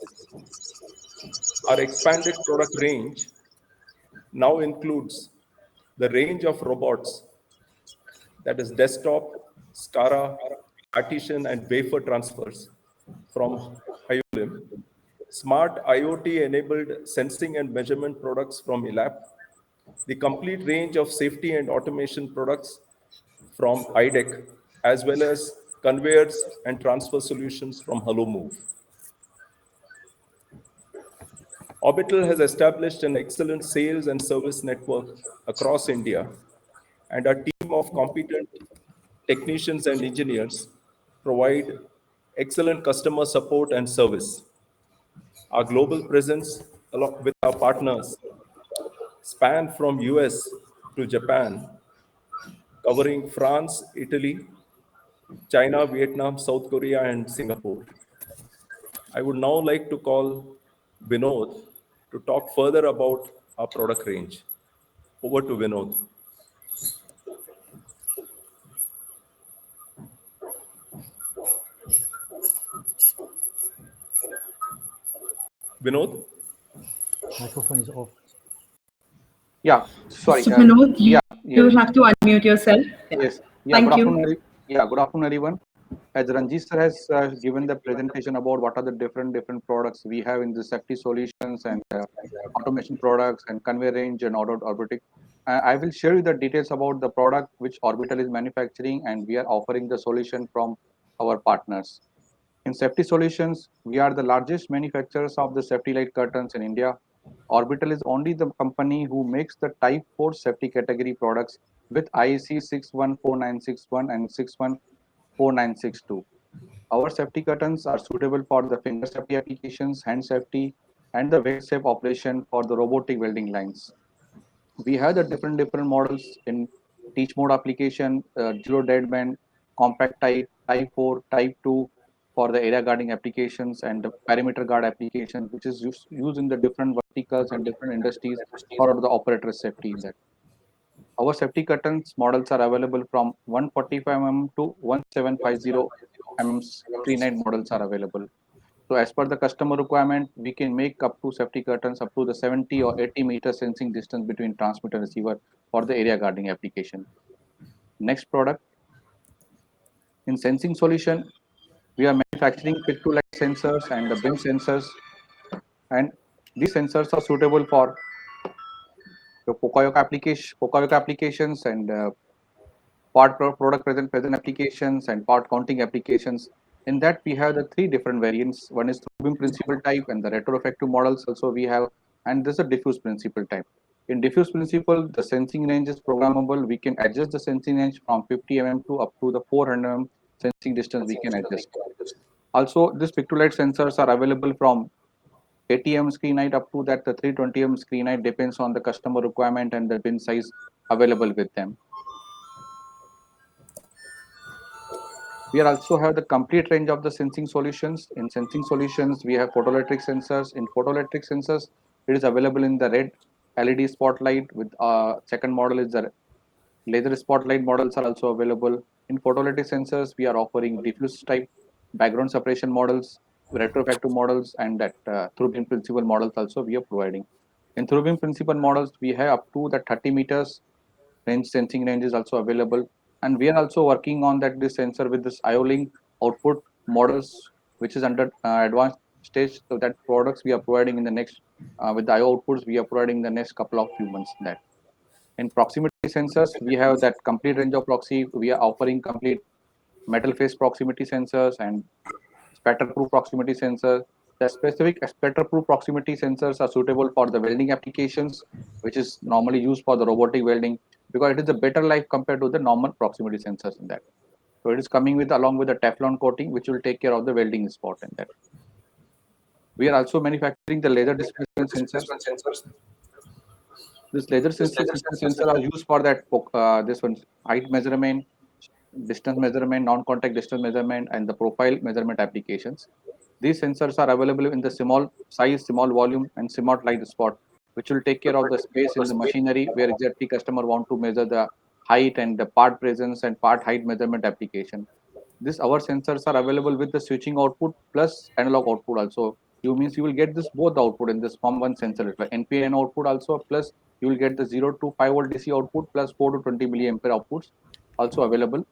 Our expanded product range now includes the range of robots, that is desktop, SCARA, partition, and wafer transfers from Hyulim, smart IoT-enabled sensing and measurement products from ILAP, the complete range of safety and automation products from IDEC, as well as conveyors and transfer solutions from Hellomoov. Orbital has established an excellent sales and service network across India, and a team of competent technicians and engineers provide excellent customer support and service. Our global presence, along with our partners, span from US to Japan, covering France, Italy, China, Vietnam, South Korea, and Singapore. I would now like to call Vinod to talk further about our product range. Over to Vinod. Vinod? Microphone is off. Yeah, sorry. Mr. Vinod, you yes. have to unmute yourself. Yes. Yeah, Thank good you. afternoon. Good afternoon, everyone. As Ranjit sir has given the presentation about what are the different products we have in the safety solutions and automation products and conveyor range and Orbital. I will share you the details about the product which Orbital is manufacturing, and we are offering the solution from our partners. In safety solutions, we are the largest manufacturers of the safety light curtains in India. Orbital is only the company who makes the Type 4 safety category products with IEC 614961 and 614962. Our safety curtains are suitable for the finger safety applications, hand safety, and the weld safe operation for the robotic welding lines. We have the different models in teach mode application, zero deadband, compact type 4, type 2 for the area guarding applications, and the perimeter guard application, which is used in the different verticals and different industries for the operator safety in that. Our safety curtains models are available from 145 mm to 1750 mm screen height models are available. So as per the customer requirement, we can make up to safety curtains up to the 70 or 80 meter sensing distance between transmitter and receiver for the area guarding application. Next product. In sensing solution, we are manufacturing pick-to-light sensors and the bin sensors, and these sensors are suitable for the Pokayoke applications and product present applications and part counting applications. In that, we have the three different variants. One is through beam principle type, and the retroeffective models also we have, and this is a diffuse principle type. In diffuse principle, the sensing range is programmable. We can adjust the sensing range from 50 mm to up to the 400 mm sensing distance we can adjust. Also, these pick-to-light sensors are available from 80 mm screen height up to that the 320 mm screen height, depends on the customer requirement and the bin size available with them. We also have the complete range of the sensing solutions. In sensing solutions, we have photoelectric sensors. In photoelectric sensors, it is available in the red LED spotlight. With second model is the laser spotlight models are also available. In photoelectric sensors, we are offering diffuse type background separation models, retroeffective models, and that through beam principle models also we are providing. In through beam principle models, we have up to the 30 meters range sensing range is also available, and we are also working on that this sensor with this IO-Link output models, which is under advanced stage. So that products we are providing in the next with the IO outputs we are providing in the next couple of few months. That in proximity sensors, we have that complete range of proxy. We are offering complete metal phase proximity sensors and spatter-proof proximity sensors. The specific spatter-proof proximity sensors are suitable for the welding applications, which is normally used for the robotic welding, because it is a better life compared to the normal proximity sensors in that. So it is coming with along with the Teflon coating, which will take care of the welding spot in that. We are also manufacturing the laser displacement sensors. This laser displacement sensor are used for that this one height measurement, distance measurement, non-contact distance measurement, and the profile measurement applications. These sensors are available in the small size, small volume, and smart light spot, which will take care of the space in the machinery where exactly customer want to measure the height and the part presence and part height measurement application. This our sensors are available with the switching output plus analog output also. You means you will get this both output in this from one sensor, like NPN output also, plus you will get the 0 to 5 volt DC output plus 4 to 20 milliampere outputs also available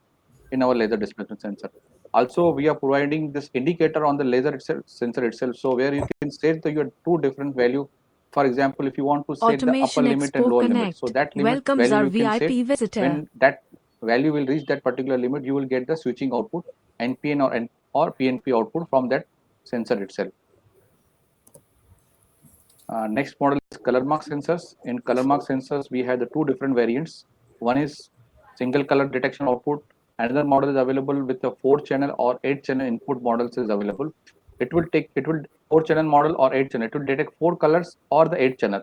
in our laser displacement sensor. Also, we are providing this indicator on the laser itself, sensor itself. So where you can set your two different value. For example, if you want to set the upper Automation limit and Expo lower limit, so Connect that limit welcomes value our you can set. VIP visitor. When that value will reach that particular limit, you will get the switching output, NPN or PNP output from that sensor itself. Next model is color mark sensors. In color mark sensors, we have the two different variants. One is single color detection output. Another model is available with a 4-channel or 8-channel input models is available. It will 4-channel model or 8-channel. It will detect 4 colors or the 8-channel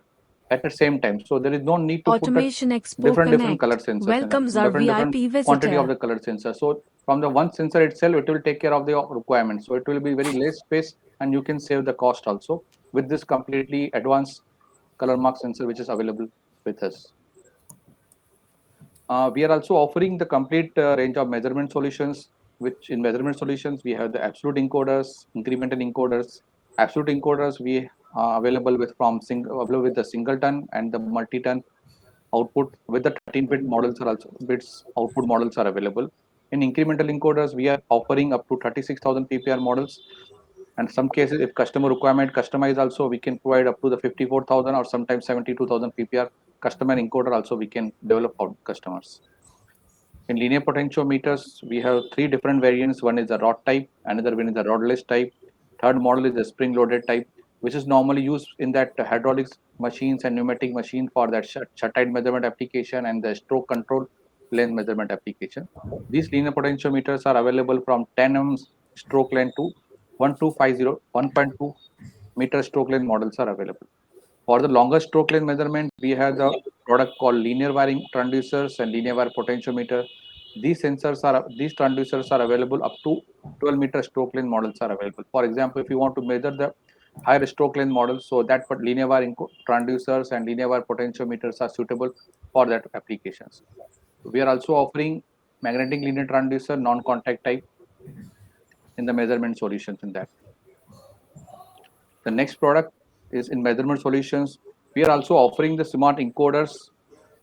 at the same time. So there is no need to put Automation the Expo different color Connect sensors in welcomes our different VIP quantity of visitor. the color sensor. So from the one sensor itself, it will take care of the requirement. So it will be very less space and you can save the cost also with this completely advanced color mark sensor which is available with us. We are also offering the complete range of measurement solutions, which in measurement solutions we have the absolute encoders, incremental encoders. Absolute encoders we are available with the singleton and the multi-ton output with the 13-bit models are also bits output models are available. In incremental encoders, we are offering up to 36,000 PPR models. And some cases, if customer requirement customize also, we can provide up to the 54,000 or sometimes 72,000 PPR customer encoder also we can develop for customers. In linear potentiometers, we have 3 different variants. One is the rod type, another one is the rodless type. Third model is the spring-loaded type, which is normally used in that hydraulics machines and pneumatic machine for that shut-tight measurement application and the stroke control length measurement application. These linear potentiometers are available from 10 mm stroke length to 1.2 meter stroke length models are available. For the longer stroke length measurement, we have the product called linear wiring transducers and linear wire potentiometer. These transducers are available up to 12 meter stroke length models are available. For example, if you want to measure the higher stroke length models, so that for linear wire transducers and linear wire potentiometers are suitable for that applications. We are also offering magnetic linear transducer non-contact type in the measurement solutions in that. The next product is in measurement solutions. We are also offering the smart encoders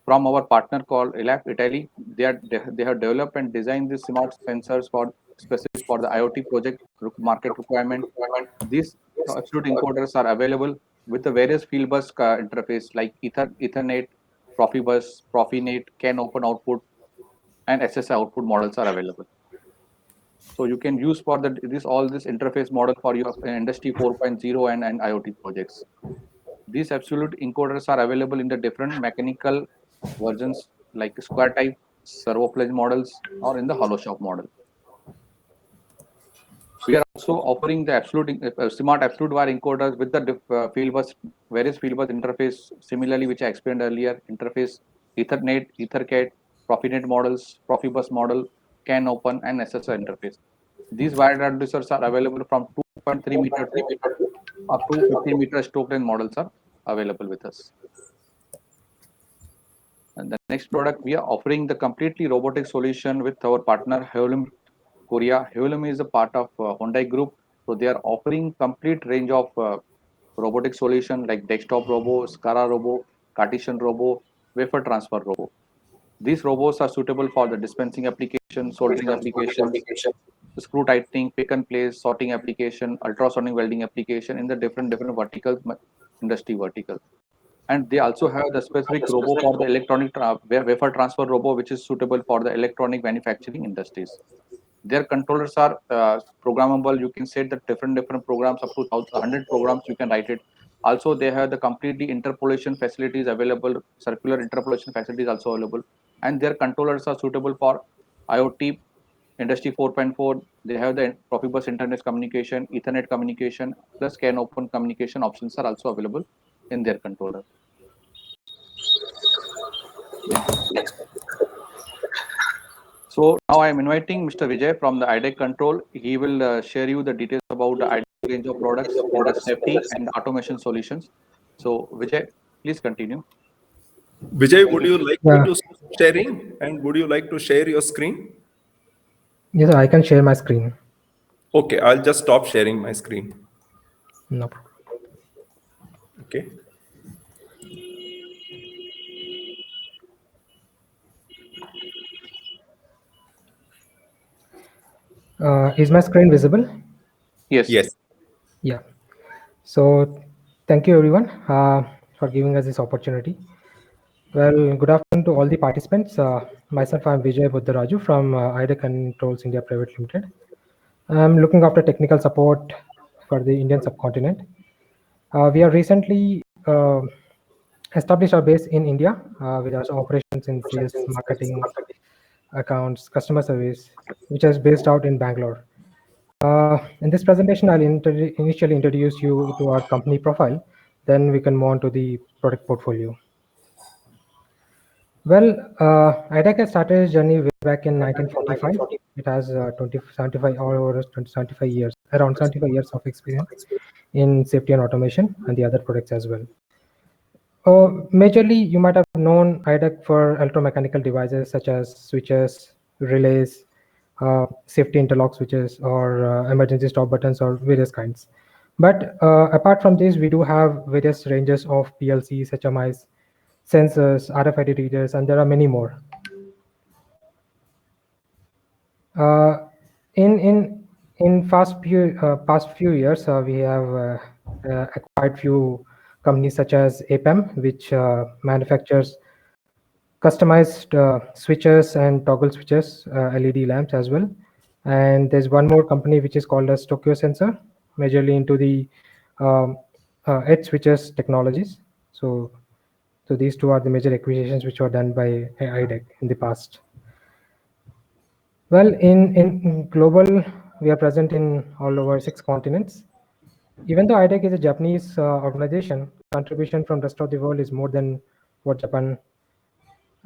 from our partner called India Pvt Ltd. They have developed and designed these smart sensors for specific for the IoT project market requirement. These absolute encoders are available with the various field bus interface like Ethernet, Profibus, Profinet, CAN open output, and SSI output models are available. So you can use for all this interface model for your industry 4.0 and IoT projects. These absolute encoders are available in the different mechanical versions like square type, servo plunge models, or in the hollow shop model. We are also offering the smart absolute wire encoders with the various field bus interface. Similarly, which I explained earlier, interface Ethernet, EtherCAT, Profinet models, Profibus model, CAN open, and SSI interface. These wire transducers are available from 2.3 meter to up to 15 meter stroke length models are available with us. And the next product, we are offering the completely robotic solution with our partner Hellomoov Korea. Hellomoov is a part of Hyundai Group, so they are offering complete range of robotic solution like desktop robo, SCARA robo, Cartesian robo, wafer transfer robo. These robots are suitable for the dispensing application, soldering applications, screw tightening, pick and place, sorting application, ultrasonic welding application in the different verticals, industry verticals. And they also have the specific robo for the electronic wafer transfer robo, which is suitable for the electronic manufacturing industries. Their controllers are programmable. You can set the different programs up to 100 programs. You can write it. Also, they have the completely interpolation facilities available. Circular interpolation facilities also available, and their controllers are suitable for IoT, Industry 4.4. They have the Profibus internet communication, Ethernet communication, plus CAN open communication options are also available in their controller. So now I am inviting Mr. Vijay from the IDEC control. He will share you the details about the IDEC range of products in the safety and automation solutions. So Vijay, please continue. Vijay, would you like me to stop sharing and would you like to share your screen? Yes, I can share my screen. Okay, I'll just stop sharing my screen. No problem. Okay. Is my screen visible? Yes. Yes. Yeah. So thank you everyone for giving us this opportunity. Well, good afternoon to all the participants. Myself, I'm Vijay Raju from IDEC Controls India Pvt Ltd. I'm looking after technical support for the Indian subcontinent. We have recently established our base in India with our operations in sales, marketing, accounts, customer service, which is based out in Bangalore. In this presentation, I'll initially introduce you to our company profile, then we can move on to the product portfolio. Well, IDEC started its journey way back in 1945. It has 75 years, around 75 years of experience in safety and automation and the other products as well. Majorly, you might have known IDEC for electromechanical devices such as switches, relays, safety interlock switches, or emergency stop buttons, or various kinds. But apart from this, we do have various ranges of PLCs, HMIs, sensors, RFID readers, and there are many more. In past few years, we have acquired few companies such as APEM, which manufactures customized switches and toggle switches, LED lamps as well. And there's one more company which is called as Tokyo Sensor, majorly into the edge switches technologies. So these two are the major acquisitions which were done by IDEC in the past. Well, in global, we are present in all over 6 continents. Even though IDEC is a Japanese organization, contribution from rest of the world is more than what Japan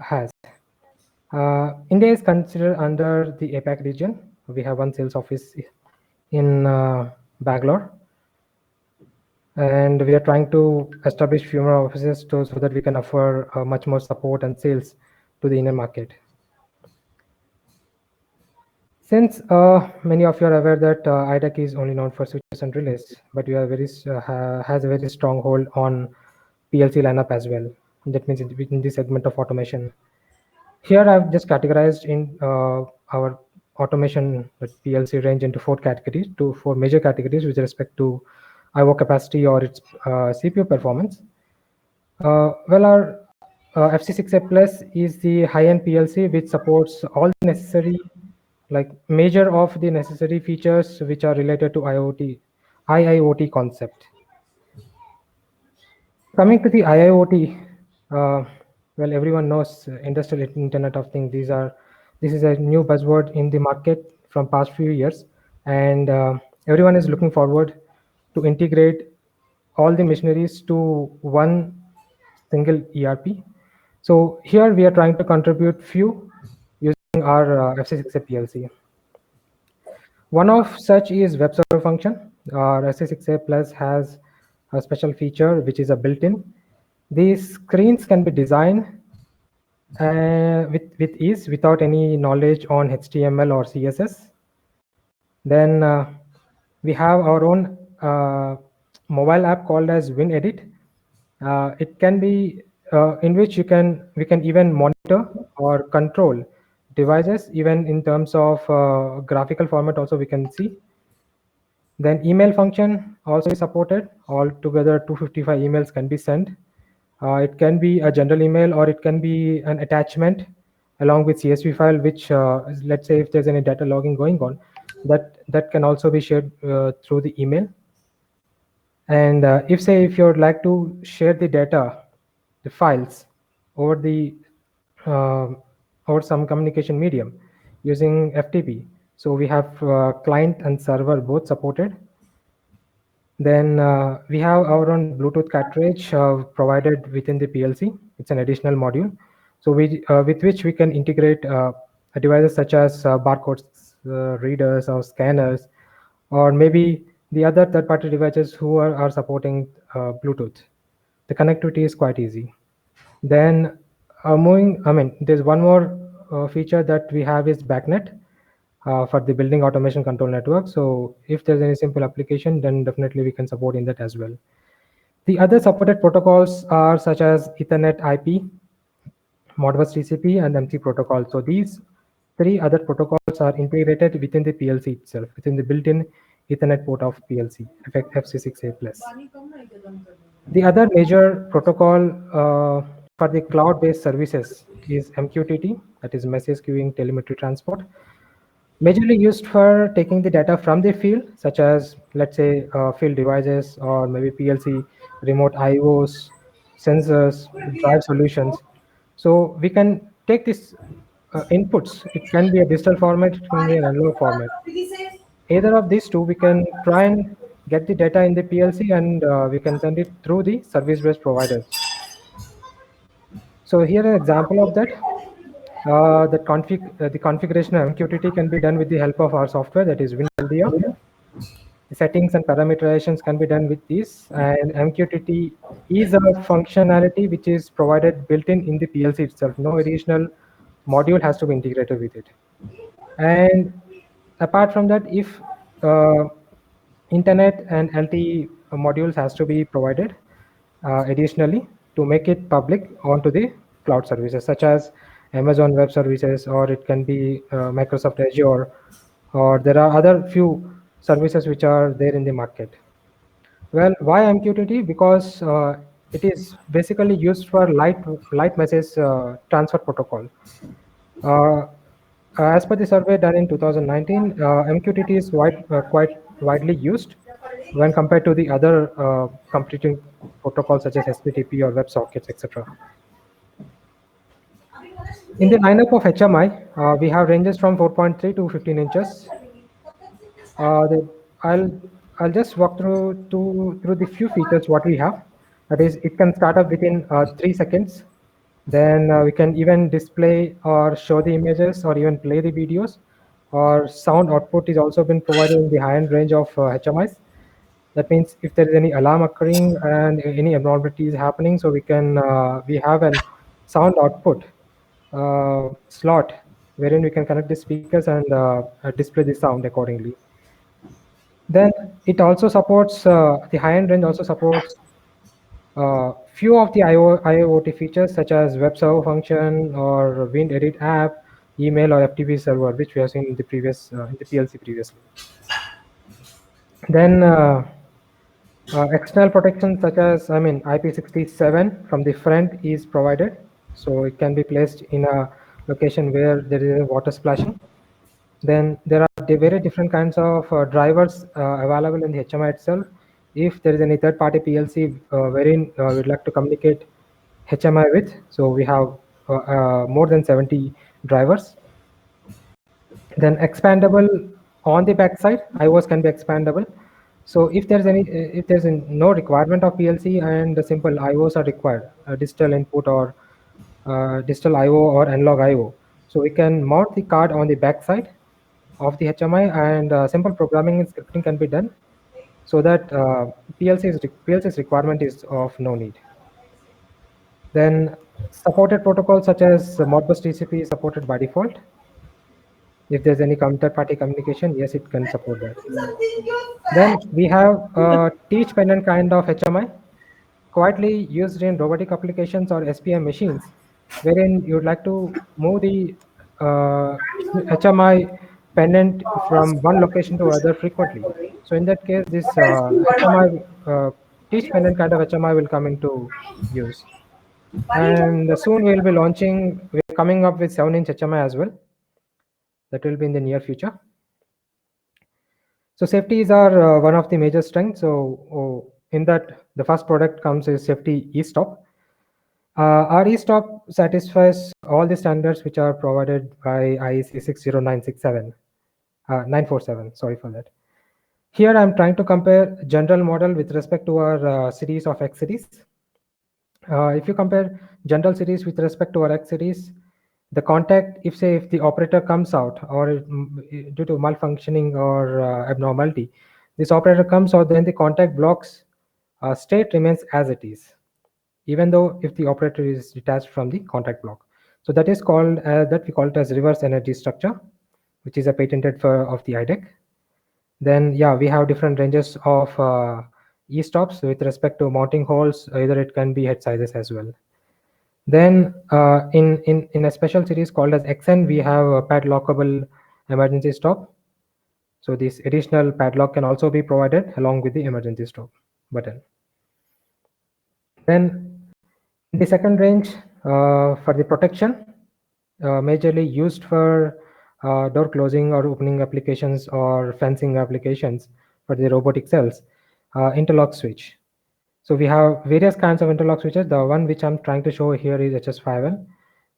has. India is considered under the APAC region. We have one sales office in Bangalore, and we are trying to establish few more offices so that we can offer much more support and sales to the Indian market. Since many of you are aware that IDEC is only known for switches and relays, but we are has a very strong hold on PLC lineup as well. That means in the segment of automation. Here I've just categorized in our automation PLC range into 4 categories, to 4 major categories with respect to IO capacity or its CPU performance. Well, our FC6A Plus is the high-end PLC which supports all the necessary, like major of the necessary features which are related to IIoT concept. Coming to the IIoT, well, everyone knows Industrial Internet of Things. This is a new buzzword in the market from past few years, and everyone is looking forward to integrate all the machineries to one single ERP. So here we are trying to contribute few using our FC6A PLC. One of such is web server function. Our FC6A Plus has a special feature which is a built-in. These screens can be designed with ease without any knowledge on HTML or CSS. Then we have our own mobile app called as WinEdit. It can be in which we can even monitor or control devices, even in terms of graphical format also we can see. Then email function also is supported. Altogether 255 emails can be sent. It can be a general email or it can be an attachment along with CSV file, which let's say if there's any data logging going on, that can also be shared through the email. And if you'd like to share the data, the files over the over some communication medium using FTP. So we have client and server both supported. Then we have our own Bluetooth cartridge provided within the PLC. It's an additional module. So with which we can integrate devices such as barcodes, readers or scanners, or maybe the other third-party devices who are supporting Bluetooth. The connectivity is quite easy. Then there's one more feature that we have is BACnet for the building automation control network. So if there's any simple application, then definitely we can support in that as well. The other supported protocols are such as Ethernet IP, Modbus TCP, and MC protocol. So these three other protocols are integrated within the PLC itself, within the built-in Ethernet port of PLC, FC6A+. The other major protocol for the cloud-based services is MQTT, that is Message Queuing Telemetry Transport, majorly used for taking the data from the field, such as, let's say, field devices or maybe PLC, remote IOs, sensors, drive solutions. So we can take this inputs. It can be a digital format, it can be an analog format. Either of these two, we can try and get the data in the PLC, and we can send it through the service-based providers. So here an example of that. The configuration of MQTT can be done with the help of our software, that is WinLDO. The settings and parameterizations can be done with this, and MQTT is a functionality which is provided built-in the PLC itself. No additional module has to be integrated with it. And apart from that, if internet and LTE modules has to be provided additionally to make it public onto the cloud services, such as Amazon Web Services, or it can be Microsoft Azure, or there are other few services which are there in the market. Well, why MQTT? Because it is basically used for light message transfer protocol. As per the survey done in 2019, MQTT is quite widely used when compared to the other competing protocols such as HTTP or WebSockets, etc. In the lineup of HMI, we have ranges from 4.3 to 15 inches. I'll just walk through the few features what we have. That is, it can start up within 3 seconds. Then we can even display or show the images or even play the videos. Or sound output is also been provided in the high-end range of HMIs. That means if there is any alarm occurring and any abnormality is happening, so we have a sound output slot wherein we can connect the speakers and display the sound accordingly. Then it also supports the high-end range also supports few of the IoT features such as web server function or Wind Edit app, email or FTP server, which we have seen in the previous in the PLC previously. Then external protection such as IP67 from the front is provided, so it can be placed in a location where there is a water splashing. Then there are very different kinds of drivers available in the HMI itself. If there is any third-party PLC wherein we'd like to communicate HMI with, so we have more than 70 drivers. Then expandable on the backside, IOs can be expandable. So if there's no requirement of PLC and the simple IOs are required, digital input or digital IO or analog IO, so we can mount the card on the backside of the HMI, and simple programming and scripting can be done, so that PLC's requirement is of no need. Then supported protocols such as Modbus TCP is supported by default. If there's any counterparty communication, yes, it can support that. Then we have teach pendant kind of HMI, quietly used in robotic applications or SPM machines, wherein you would like to move the HMI pendant from one location to other frequently. So in that case, this HMI teach pendant kind of HMI will come into use. And soon we're coming up with 7-inch HMI as well. That will be in the near future. So safeties are one of the major strengths. So in that, the first product comes is safety e-stop. Our e-stop satisfies all the standards which are provided by IEC 60947. Sorry for that. Here I'm trying to compare general model with respect to our series of X series. If you compare general series with respect to our X series, the contact, if the operator comes out or due to malfunctioning or abnormality, this operator comes out, then the contact blocks state remains as it is, even though if the operator is detached from the contact block. So that is called we call it as reverse energy structure, which is a patented of the IDEC. Then we have different ranges of e-stops with respect to mounting holes. Either it can be head sizes as well. Then in a special series called as XN, we have a padlockable emergency stop. So this additional padlock can also be provided along with the emergency stop button. Then in the second range, for the protection, majorly used for door closing or opening applications or fencing applications for the robotic cells, interlock switch. So we have various kinds of interlock switches. The one which I'm trying to show here is HS5L,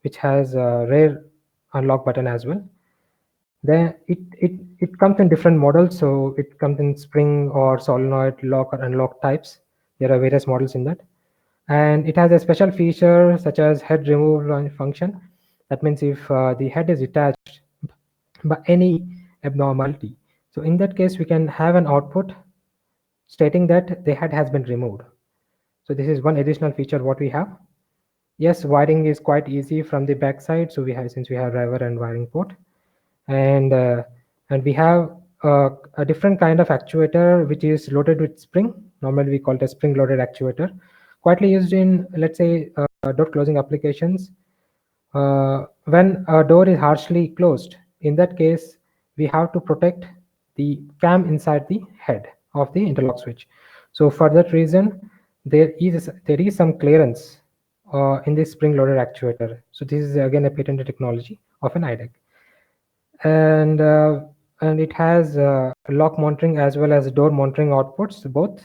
which has a rare unlock button as well. Then it comes in different models. So it comes in spring or solenoid lock or unlock types. There are various models in that. And it has a special feature such as head removal function. That means if the head is detached by any abnormality, so in that case we can have an output stating that the head has been removed. So this is one additional feature what we have. Yes, wiring is quite easy from the back side. So we have, since we have driver and wiring port, and we have a different kind of actuator which is loaded with spring. Normally we call it a spring loaded actuator, quietly used in, let's say, door closing applications. When a door is harshly closed, in that case we have to protect the cam inside the head of the interlock switch. So for that reason, there is some clearance in this spring loaded actuator. So this is again a patented technology of an IDEC. And it has lock monitoring as well as door monitoring outputs both.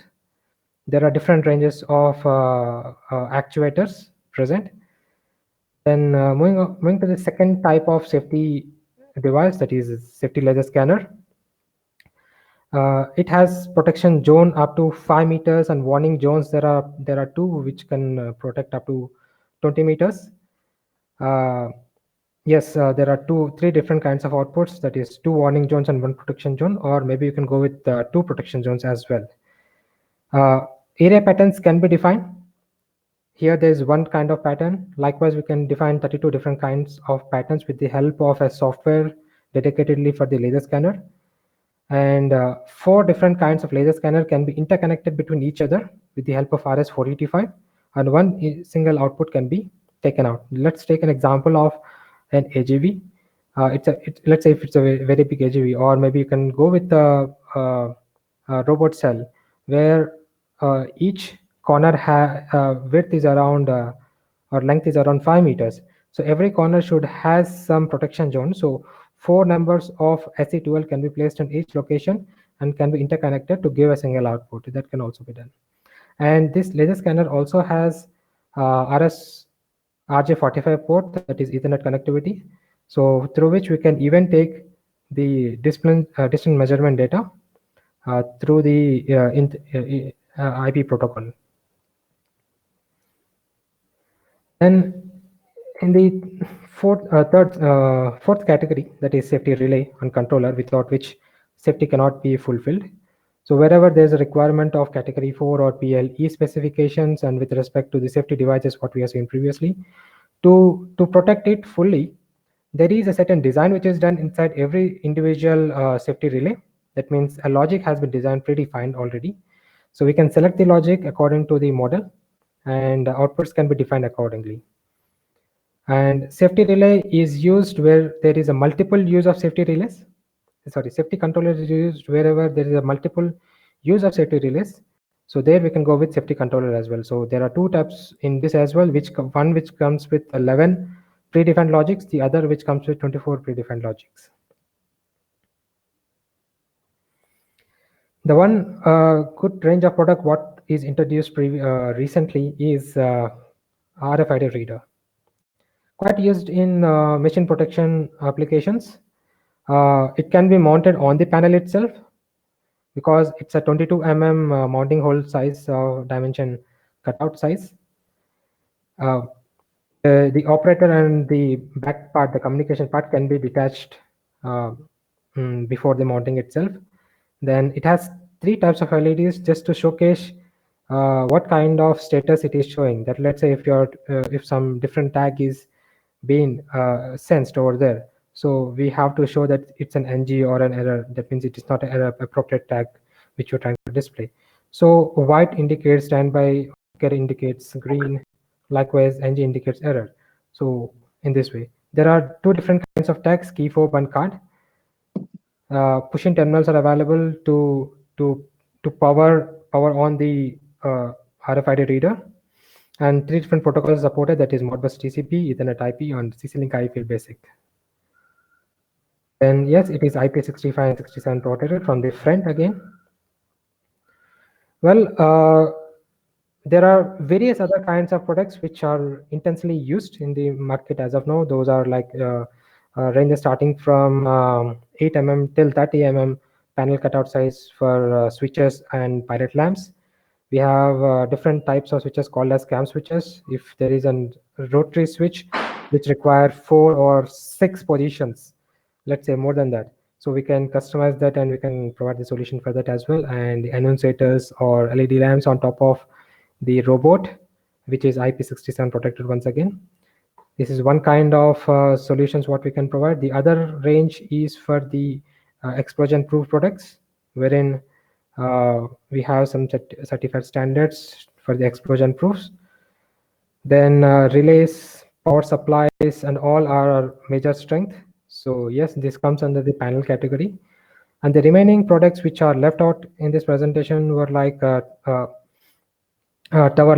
There are different ranges of actuators present. Then moving to the second type of safety device, that is safety laser scanner. It has protection zone up to 5 meters and warning zones. There are two which can protect up to 20 meters. Yes, there are three different kinds of outputs. That is 2 warning zones and 1 protection zone, or maybe you can go with 2 protection zones as well. Area patterns can be defined. Here there is one kind of pattern. Likewise, we can define 32 different kinds of patterns with the help of a software dedicatedly for the laser scanner. And 4 different kinds of laser scanner can be interconnected between each other with the help of RS485, and one single output can be taken out. Let's take an example of an AGV. Let's say if it's a very big AGV, or maybe you can go with a robot cell where each corner width is around or length is around 5 meters. So every corner should has some protection zone. So 4 numbers of SE12 can be placed in each location and can be interconnected to give a single output. That can also be done. And this laser scanner also has RJ45 port, that is Ethernet connectivity. So through which we can even take the distance measurement data through the IP protocol. Then in the fourth category, that is safety relay and controller, without which safety cannot be fulfilled. So wherever there's a requirement of category 4 or PLE specifications, and with respect to the safety devices, what we have seen previously, to protect it fully, there is a certain design which is done inside every individual safety relay. That means a logic has been designed predefined already. So we can select the logic according to the model, and outputs can be defined accordingly. And safety relay is used where there is a multiple use of safety relays. Safety controller is used wherever there is a multiple use of safety relays. So there we can go with safety controller as well. So there are 2 types in this as well, one which comes with 11 predefined logics, the other which comes with 24 predefined logics. The one good range of product what is introduced recently is Rfid Reader. Quite used in machine protection applications. It can be mounted on the panel itself because it's a 22 mm mounting hole size dimension cutout size. The operator and the back part, the communication part, can be detached before the mounting itself. Then it has 3 types of LEDs just to showcase what kind of status it is showing. That let's say if some different tag is being sensed over there, so we have to show that it's an NG or an error. That means it is not an appropriate tag which you're trying to display. So white indicates standby, indicates green, Likewise, ng indicates error. So in this way, there are two different kinds of tags, key fob and card. Push-in terminals are available to power on the RFID reader, and three different protocols supported, that is Modbus TCP, Ethernet IP, and CC-Link IP Basic. Then yes, it is IP65 and 67 protected from the front again. Well, there are various other kinds of products which are intensely used in the market as of now. Those are like ranges starting from 8 mm till 30 mm panel cutout size for switches and pilot lamps. We have different types of switches called as cam switches. If there is a rotary switch which require 4 or 6 positions, let's say more than that, so we can customize that and we can provide the solution for that as well. And the annunciators or LED lamps on top of the robot, which is IP67 protected once again. This is one kind of solutions what we can provide. The other range is for the explosion proof products, wherein we have some certified standards for the explosion proofs. Then relays, power supplies, and all are our major strength. So yes, this comes under the panel category. And the remaining products which are left out in this presentation were like tower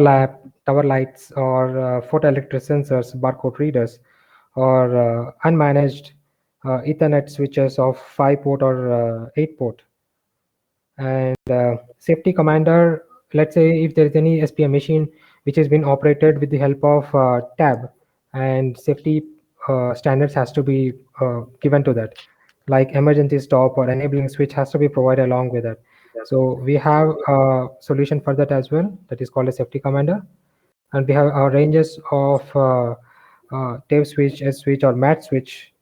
lights, or photoelectric sensors, barcode readers, or unmanaged Ethernet switches of 5-port or 8-port. And safety commander, let's say if there is any SPM machine which has been operated with the help of tab, and safety standards has to be given to that, like emergency stop or enabling switch has to be provided along with that. So we have a solution for that as well, that is called a safety commander. And we have our ranges of tape switch, S switch, or mat switch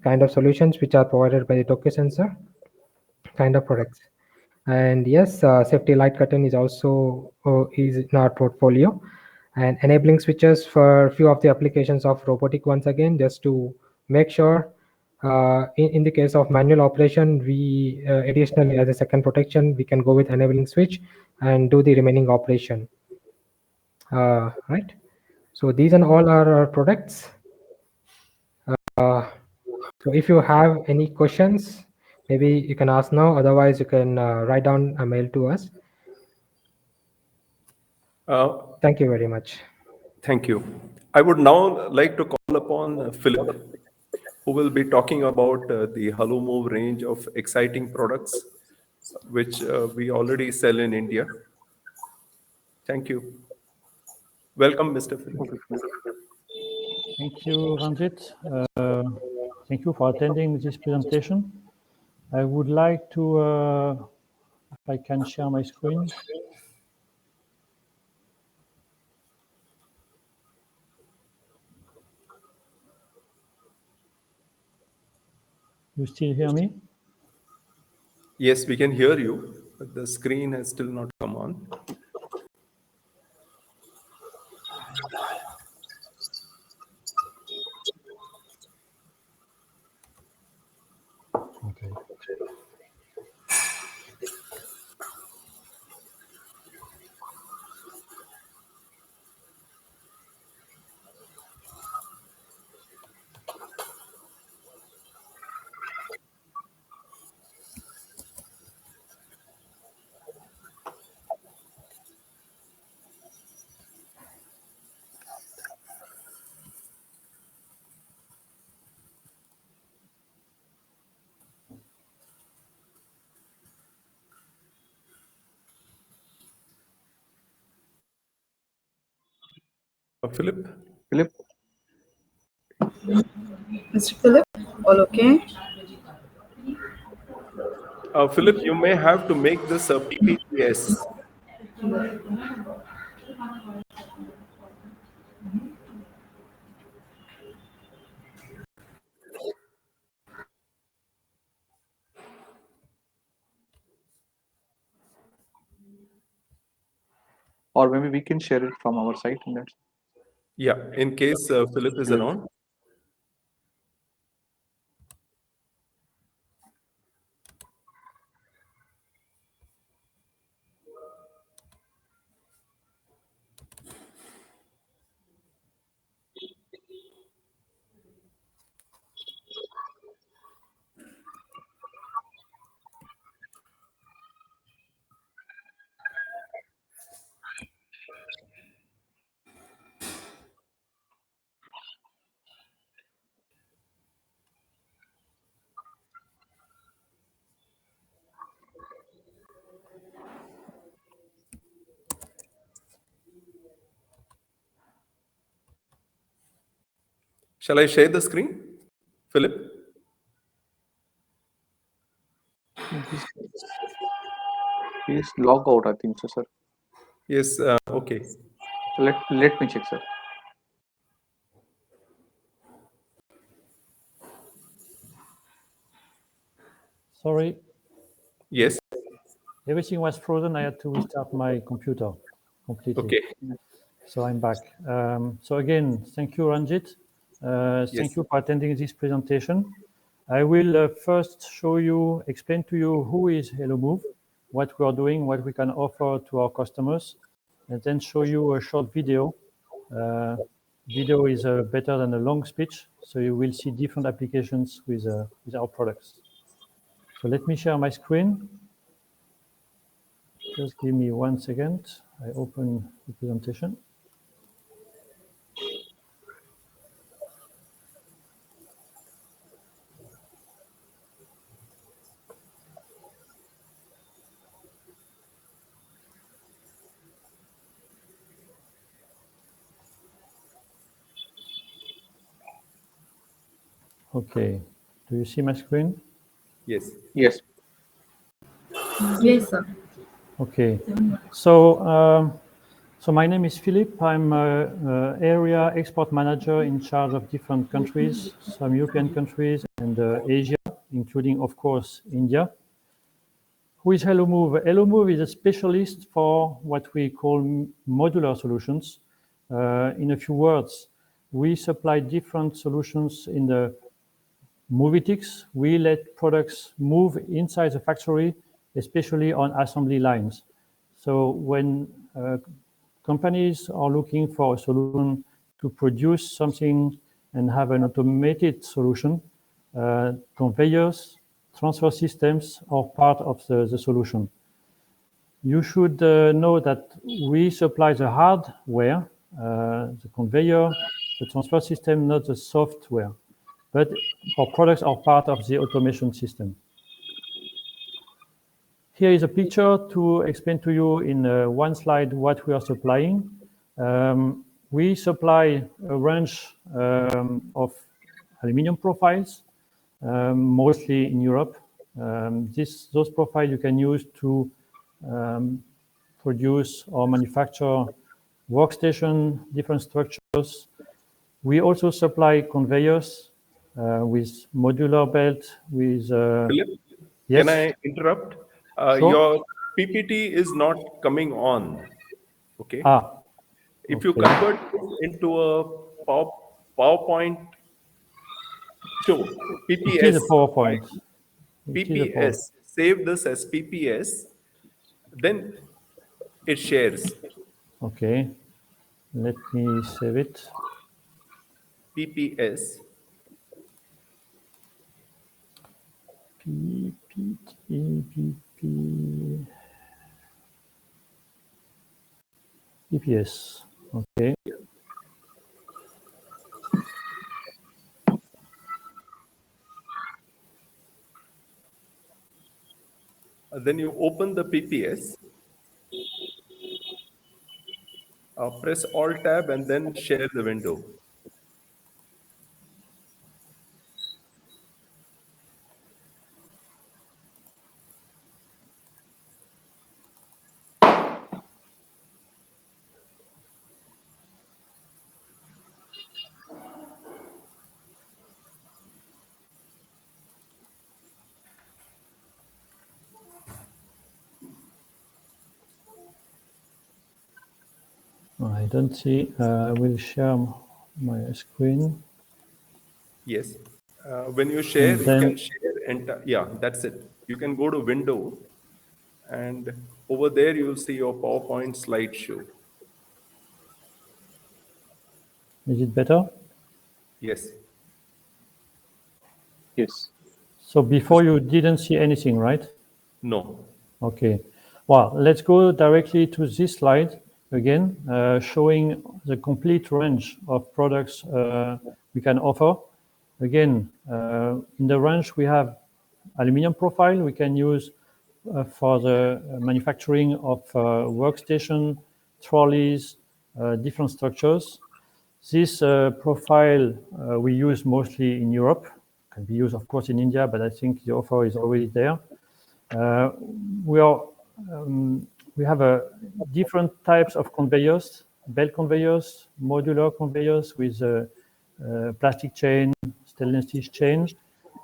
kind of solutions which are provided by the Tokyo sensor kind of products. And yes, safety light curtain is also is in our portfolio, and enabling switches for a few of the applications of robotic once again, just to make sure in the case of manual operation, we additionally as a second protection, we can go with enabling switch and do the remaining operation. Right. So these are all our products. So if you have any questions, maybe you can ask now. Otherwise, you can write down a mail to us. Thank you very much. Thank you. I would now like to call upon Philippe, who will be talking about the Hellomoov range of exciting products, which we already sell in India. Thank you. Welcome, Mr. Philippe. Thank you, Ranjit. Thank you for attending this presentation. I would like to, if I can share my screen. You still hear me? Yes, we can hear you, but the screen has still not come on. Okay. Philippe? Philippe? Mr. Philippe, all okay? Philippe, you may have to make this a PPTS. Or maybe we can share it from our site. In that. Yeah, in case Philippe is around. Shall I share the screen, Philip? He's log out, I think so, sir. Yes, okay. Let me check, sir. Sorry. Yes. Everything was frozen. I had to restart my computer completely. Okay. So I'm back. So again, thank you, Ranjit. Thank you for attending this presentation. I will first explain to you who is Hellomoov, what we are doing, what we can offer to our customers, and then show you a short video. Video is better than a long speech, so you will see different applications with our products. So let me share my screen. Just give me 1 second. I open the presentation. Okay. Do you see my screen? Yes. Yes. Yes, sir. Okay. So, so my name is Philippe. I'm area export manager in charge of different countries, some European countries and Asia, including, of course, India. Who is Hellomoov? Hellomoov is a specialist for what we call modular solutions. In a few words, we supply different solutions in the movitics. We let products move inside the factory, especially on assembly lines. So when companies are looking for a solution to produce something and have an automated solution, conveyors, transfer systems are part of the solution. You should know that we supply the hardware, the conveyor, the transfer system, not the software. But our products are part of the automation system. Here is a picture to explain to you in one slide what we are supplying. We supply a range of aluminum profiles, mostly in Europe. Those profiles you can use to produce or manufacture workstation, different structures. We also supply conveyors with modular belt, with... Philip, yes? can I interrupt? Sure. Your PPT is not coming on. Okay. If you okay. convert into a PowerPoint show, PPS. It is a PowerPoint. PPS. Save this as PPS. Then it shares. Okay. Let me save it. PPS. PPS. Okay. Then you open the PPS. Press Alt Tab and then share the window. I don't see. I will share my screen. Yes. When you share, And then, you can share. Yeah, that's it. You can go to Window, and over there you will see your PowerPoint slideshow. is it better? Yes. Yes. So before you didn't see anything, right? No. Okay. Well, let's go directly to this slide again, showing the complete range of products we can offer. Again, in the range we have aluminum profile we can use for the manufacturing of workstation, trolleys, different structures. This profile we use mostly in Europe. Can be used, of course, in India, but I think the offer is already there. We have different types of conveyors, belt conveyors, modular conveyors with plastic chain, stainless steel chain.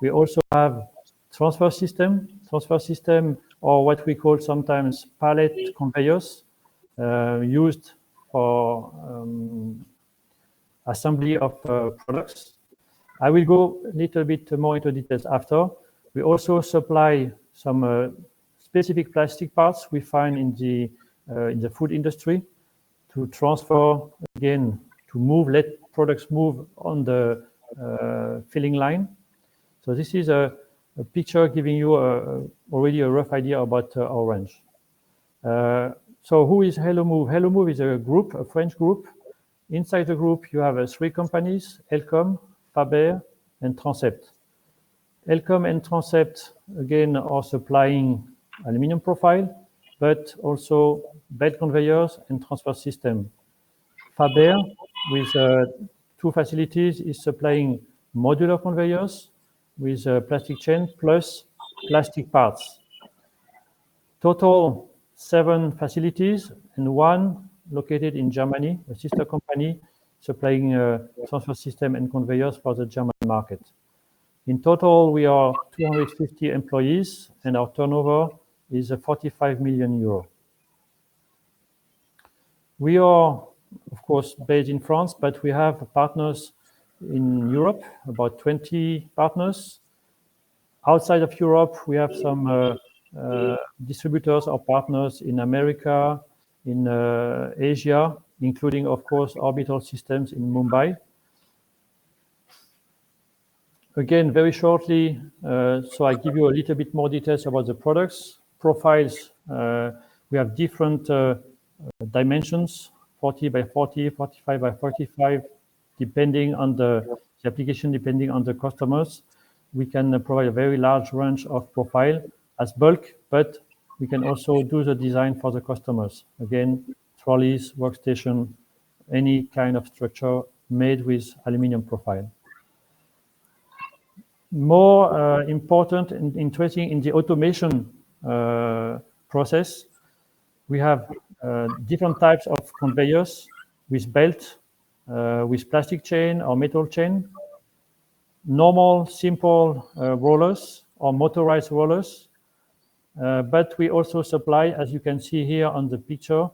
We also have transfer system, or what we call sometimes pallet conveyors, used for assembly of products. I will go a little bit more into details after. We also supply some specific plastic parts we find in the food industry to transfer, again, to let products move on the filling line. So this is a picture giving you already a rough idea about our range. So who is Hellomoov? Hellomoov is a group, a French group. Inside the group, you have 3 companies, Elcom, Faber, and Transept. Elcom and Transept, again, are supplying aluminum profile, but also belt conveyors and transfer system. Faber, with 2 facilities, is supplying modular conveyors with plastic chain plus plastic parts. Total 7 facilities and 1 located in Germany, a sister company supplying transfer system and conveyors for the German market. In total, we are 250 employees and our turnover is 45 million euro. We are, of course, based in France, but we have partners in Europe, about 20 partners. Outside of Europe, we have some distributors or partners in America, in Asia, including, of course, Orbital Systems in Mumbai. Again, very shortly, so I give you a little bit more details about the products. Profiles, we have different dimensions, 40 by 40, 45 by 45, depending on the application, depending on the customers. We can provide a very large range of profile as bulk, but we can also do the design for the customers. Again, trolleys, workstation, any kind of structure made with aluminum profile. More important and interesting in the automation process, we have different types of conveyors with belt, with plastic chain or metal chain, normal, simple rollers or motorized rollers. But we also supply, as you can see here on the picture,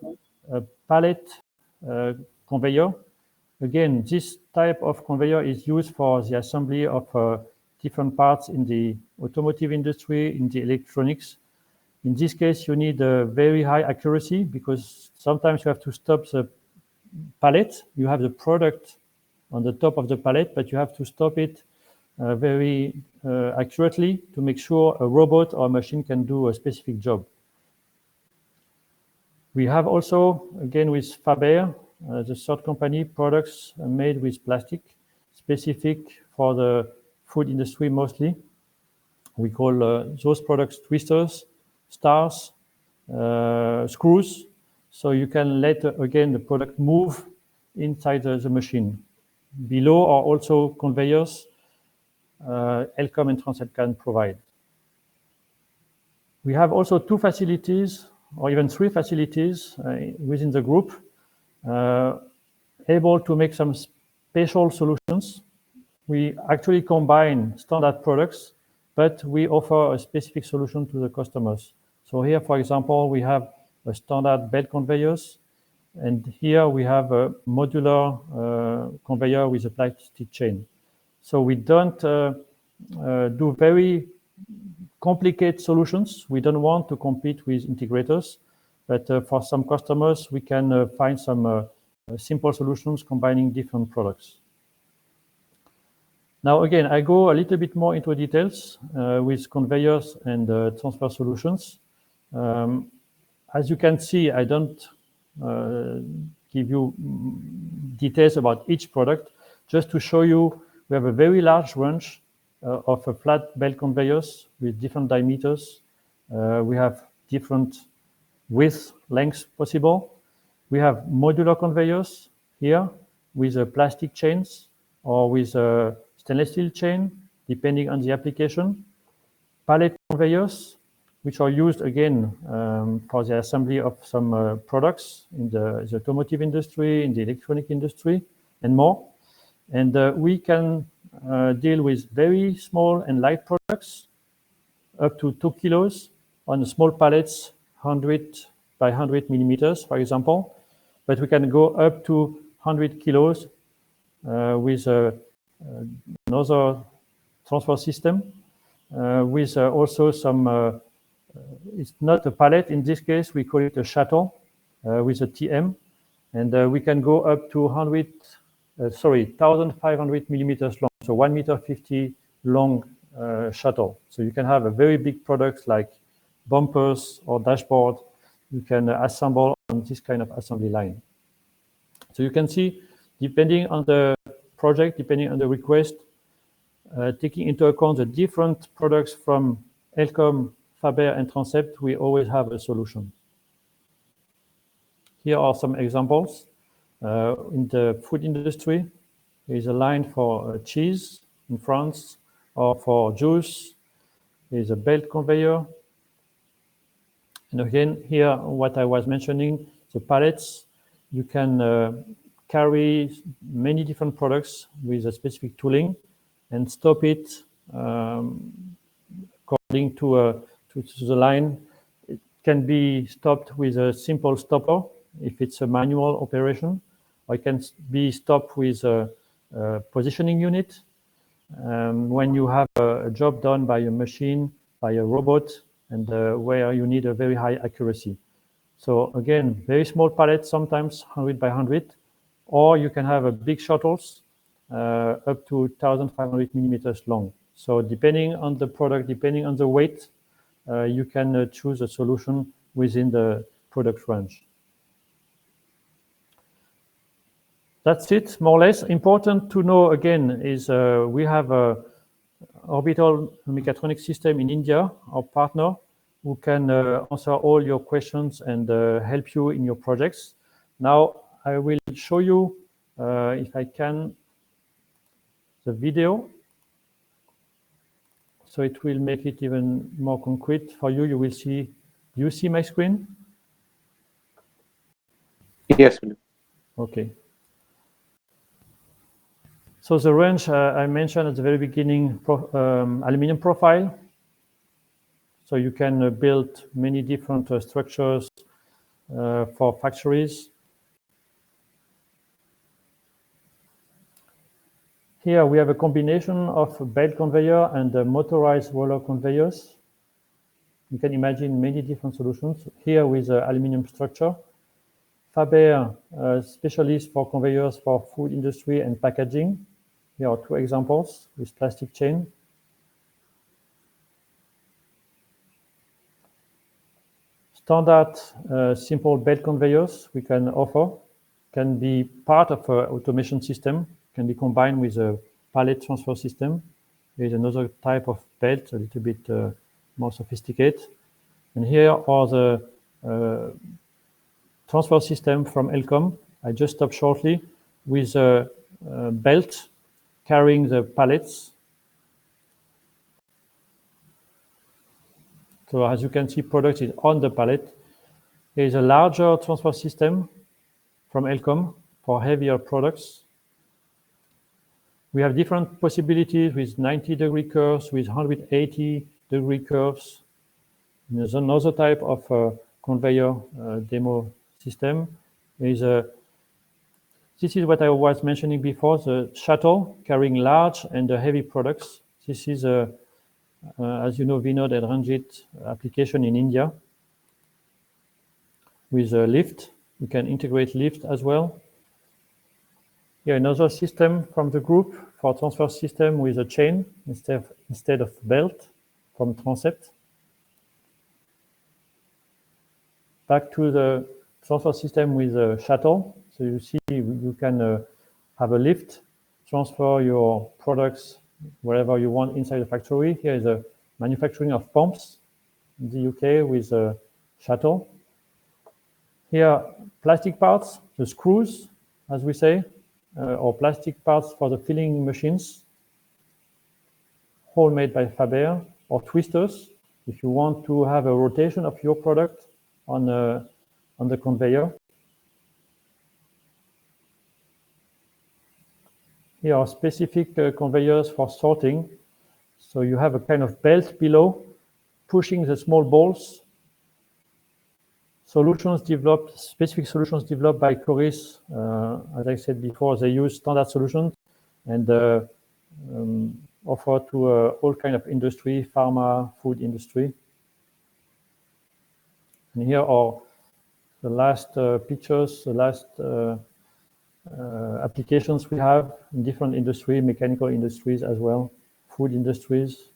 a pallet conveyor. Again, this type of conveyor is used for the assembly of different parts in the automotive industry, in the electronics. In this case, you need a very high accuracy because sometimes you have to stop the pallet. You have the product on the top of the pallet, but you have to stop it very accurately to make sure a robot or a machine can do a specific job. We have also, again with Faber, the third company, products made with plastic, specific for the food industry mostly. We call those products twisters, stars, screws, so you can let, again, the product move inside the machine. Below are also conveyors Elcom and Transept can provide. We have also 2 facilities, or even 3 facilities within the group, able to make some special solutions. We actually combine standard products, but we offer a specific solution to the customers. So here, for example, we have a standard belt conveyors, and here we have a modular conveyor with a plastic chain. So we don't do very complicated solutions. We don't want to compete with integrators, but for some customers, we can find some simple solutions combining different products. Now, again, I go a little bit more into details with conveyors and transfer solutions. As you can see, I don't give you details about each product, just to show you we have a very large range of flat belt conveyors with different diameters. We have different width, lengths possible. We have modular conveyors here with plastic chains or with a stainless steel chain, depending on the application. Pallet conveyors, which are used again for the assembly of some products in the automotive industry, in the electronic industry, and more. And we can deal with very small and light products, up to 2 kilos on small pallets, 100 by 100 millimeters, for example. But we can go up to 100 kilos with another transfer system, with also some, it's not a pallet in this case, we call it a shuttle with a TM. And we can go up to 1,500 millimeters long, so 1.50 meters long shuttle. So you can have a very big product like bumpers or dashboard. You can assemble on this kind of assembly line. So you can see, depending on the project, depending on the request, taking into account the different products from Elcom, Faber, and Transept, we always have a solution. Here are some examples. In the food industry, there is a line for cheese in France, or for juice. There is a belt conveyor. And again, here, what I was mentioning, the pallets, you can carry many different products with a specific tooling and stop it according to the line. It can be stopped with a simple stopper if it's a manual operation, or it can be stopped with a positioning unit. When you have a job done by a machine, by a robot, and where you need a very high accuracy. So again, very small pallets, sometimes 100 by 100, or you can have a big shuttles up to 1,500 millimeters long. So depending on the product, depending on the weight, you can choose a solution within the product range. That's it, more or less. Important to know again is we have a Orbital Mekatronik system in India, our partner, who can answer all your questions and help you in your projects. Now I will show you, if I can, the video. So it will make it even more concrete for you. You will see, do you see my screen? Yes, Philippe. Okay. So the range I mentioned at the very beginning, aluminum profile. So you can build many different structures for factories. Here we have a combination of belt conveyor and motorized roller conveyors. You can imagine many different solutions. Here with aluminum structure. Faber, specialist for conveyors for food industry and packaging. Here are two examples with plastic chain. Standard simple belt conveyors we can offer, can be part of an automation system, can be combined with a pallet transfer system. There is another type of belt, a little bit more sophisticated. And here are the transfer system from Elcom. I just stopped shortly with a belt carrying the pallets. So as you can see, product is on the pallet. There is a larger transfer system from Elcom for heavier products. We have different possibilities with 90-degree curves, with 180-degree curves. There's another type of conveyor demo system. This is what I was mentioning before, the shuttle carrying large and heavy products. This is, as you know, Vinod and Ranjit application in India. With a lift, you can integrate lift as well. Here another system from the group for transfer system with a chain instead of belt from Transept. Back to the transfer system with a shuttle. So you see you can have a lift, transfer your products wherever you want inside the factory. Here is a manufacturing of pumps in the UK with a shuttle. Here, plastic parts, the screws, as we say, or plastic parts for the filling machines, all made by Faber, or twisters, if you want to have a rotation of your product on the conveyor. Here are specific conveyors for sorting. So you have a kind of belt below, pushing the small balls. Specific solutions developed by Coris. As I said before, they use standard solutions and offer to all kind of industry, pharma, food industry. And here are the last pictures, the last applications we have in different industry, mechanical industries as well, food industries,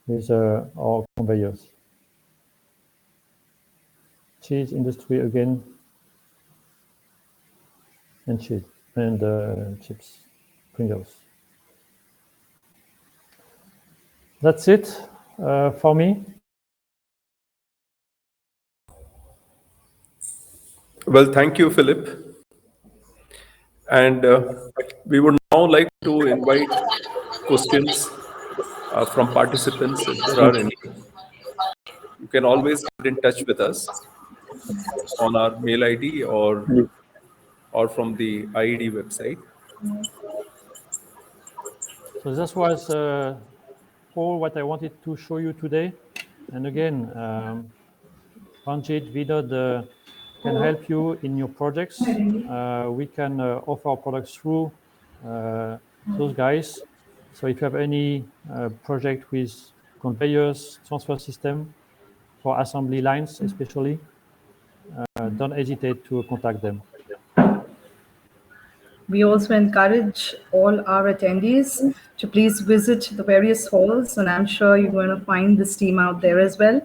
with our conveyors. Cheese industry again, and cheese and chips, Pringles. That's it for me. Well, thank you, Philippe. And we would now like to invite questions from participants, if there are any. You can always get in touch with us on our mail ID or from the IED website. So this was all what I wanted to show you today. And again, Ranjit, Vinod can help you in your projects. We can offer our products through those guys. So if you have any project with conveyors, transfer system, for assembly lines especially, don't hesitate to contact them. We also encourage all our attendees to please visit the various halls, and I'm sure you're going to find this team out there as well.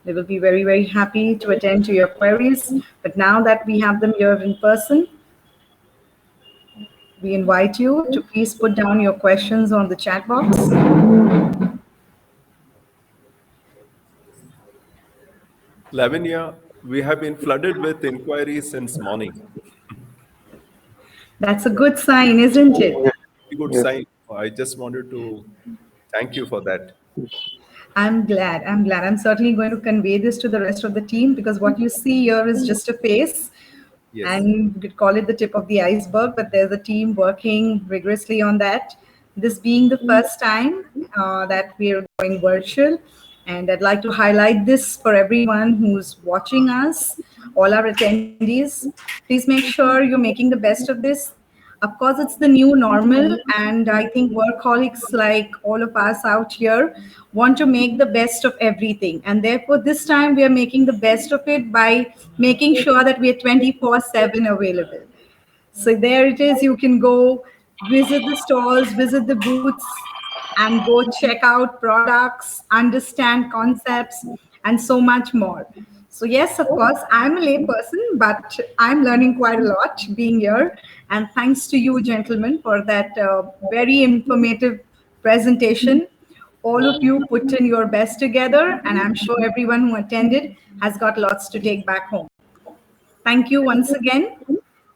They will be very, very happy to attend to your queries. But now that we have them here in person, we invite you to please put down your questions on the chat box. Lavinia, we have been flooded with inquiries since morning. That's a good sign, isn't it? Good sign. I just wanted to thank you for that. I'm glad. I'm certainly going to convey this to the rest of the team, because what you see here is just a face. Yes. And you could call it the tip of the iceberg, but there's a team working rigorously on that. This being the first time that we're going virtual, and I'd like to highlight this for everyone who's watching us, all our attendees. Please make sure you're making the best of this. Of course, it's the new normal, and I think workaholics like all of us out here want to make the best of everything. And therefore, this time we are making the best of it by making sure that we are 24/7 available. So there it is. You can go visit the stalls, visit the booths, and go check out products, understand concepts, and so much more. So yes, of course, I'm a layperson, but I'm learning quite a lot being here. And thanks to you, gentlemen, for that very informative presentation. All of you put in your best together, and I'm sure everyone who attended has got lots to take back home. Thank you once again.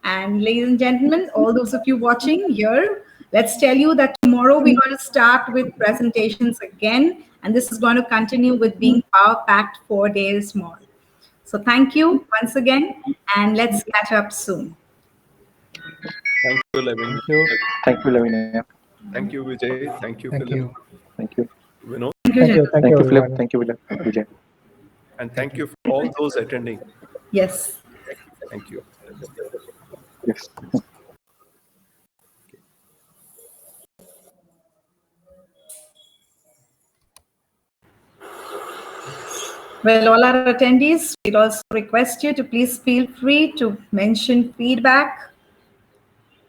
And ladies and gentlemen, all those of you watching here, let's tell you that tomorrow we're going to start with presentations again, and this is going to continue with being power-packed 4 days more. So thank you once again, and let's catch up soon. Thank you, Lavinia. Thank you, Lavinia. Thank you, Vijay. Thank you, Thank Philippe. you. Thank you. Vinod. Thank you, Philippe. Thank you, Vijay. And thank you for all those attending. Yes. Thank you. Yes. Well, all our attendees, we'd also request you to please feel free to mention feedback.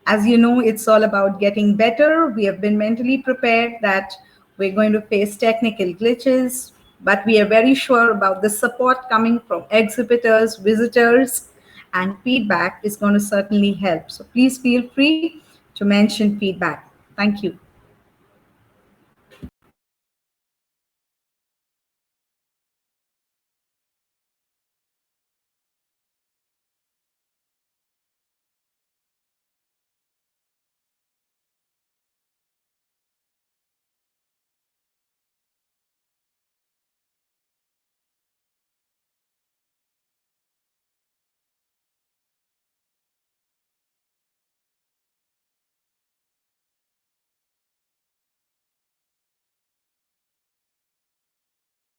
As you know, it's all about getting better. We have been mentally prepared that we're going to face technical glitches, but we are very sure about the support coming from exhibitors, visitors, and feedback is going to certainly help. So please feel free to mention feedback. Thank you.